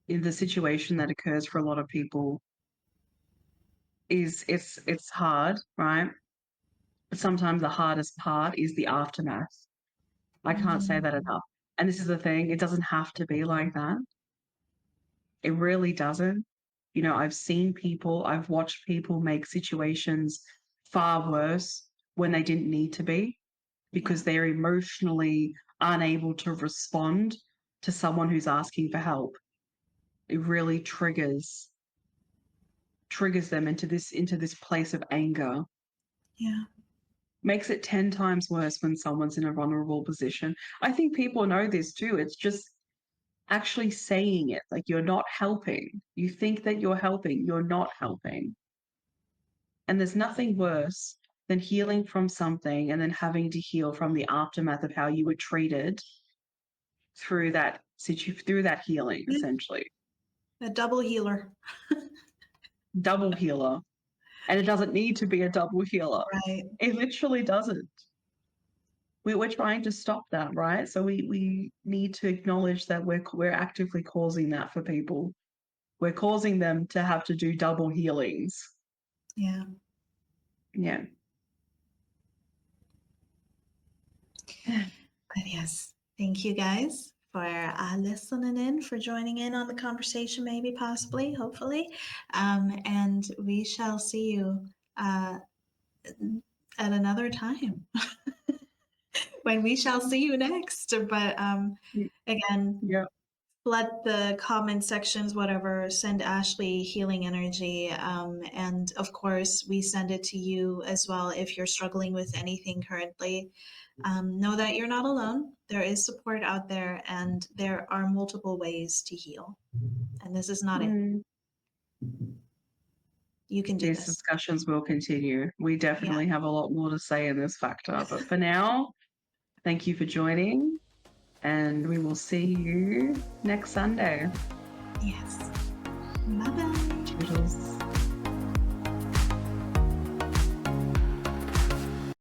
in the situation that occurs for a lot of people is it's hard, right? But sometimes the hardest part is the aftermath. I can't say that mm, enough. And this is the thing, it doesn't have to be like that. It really doesn't. I've watched people make situations far worse when they didn't need to be yeah, because they're emotionally unable to respond to someone who's asking for help. It really triggers them into this place of anger. yeah, Makes it 10 times worse when someone's in a vulnerable position. I think people know this too. It's just actually saying it, like you're not helping. You think that you're helping, you're not helping. And there's nothing worse than healing from something and then having to heal from the aftermath of how you were treated through that healing, yeah. essentially. A double healer. Double healer. And it doesn't need to be a double healer. Right. It literally doesn't. We're trying to stop that, right? So we need to acknowledge that we're actively causing that for people. We're causing them to have to do double healings. Yeah. Yeah. But yes, thank you guys for listening in, for joining in on the conversation, maybe, possibly, hopefully. And we shall see you at another time when we shall see you next. But again, Yeah. let the comment sections, whatever, send Ashley healing energy. And of course, we send it to you as well if you're struggling with anything currently. Know that you're not alone. There is support out there, and there are multiple ways to heal. And this is not it. Mm. You can do These this. discussions will continue. We Yeah. definitely have a lot more to say in this factor. But for now, thank you for joining, and we will see you next Sunday. Yes. Bye bye. Toodles.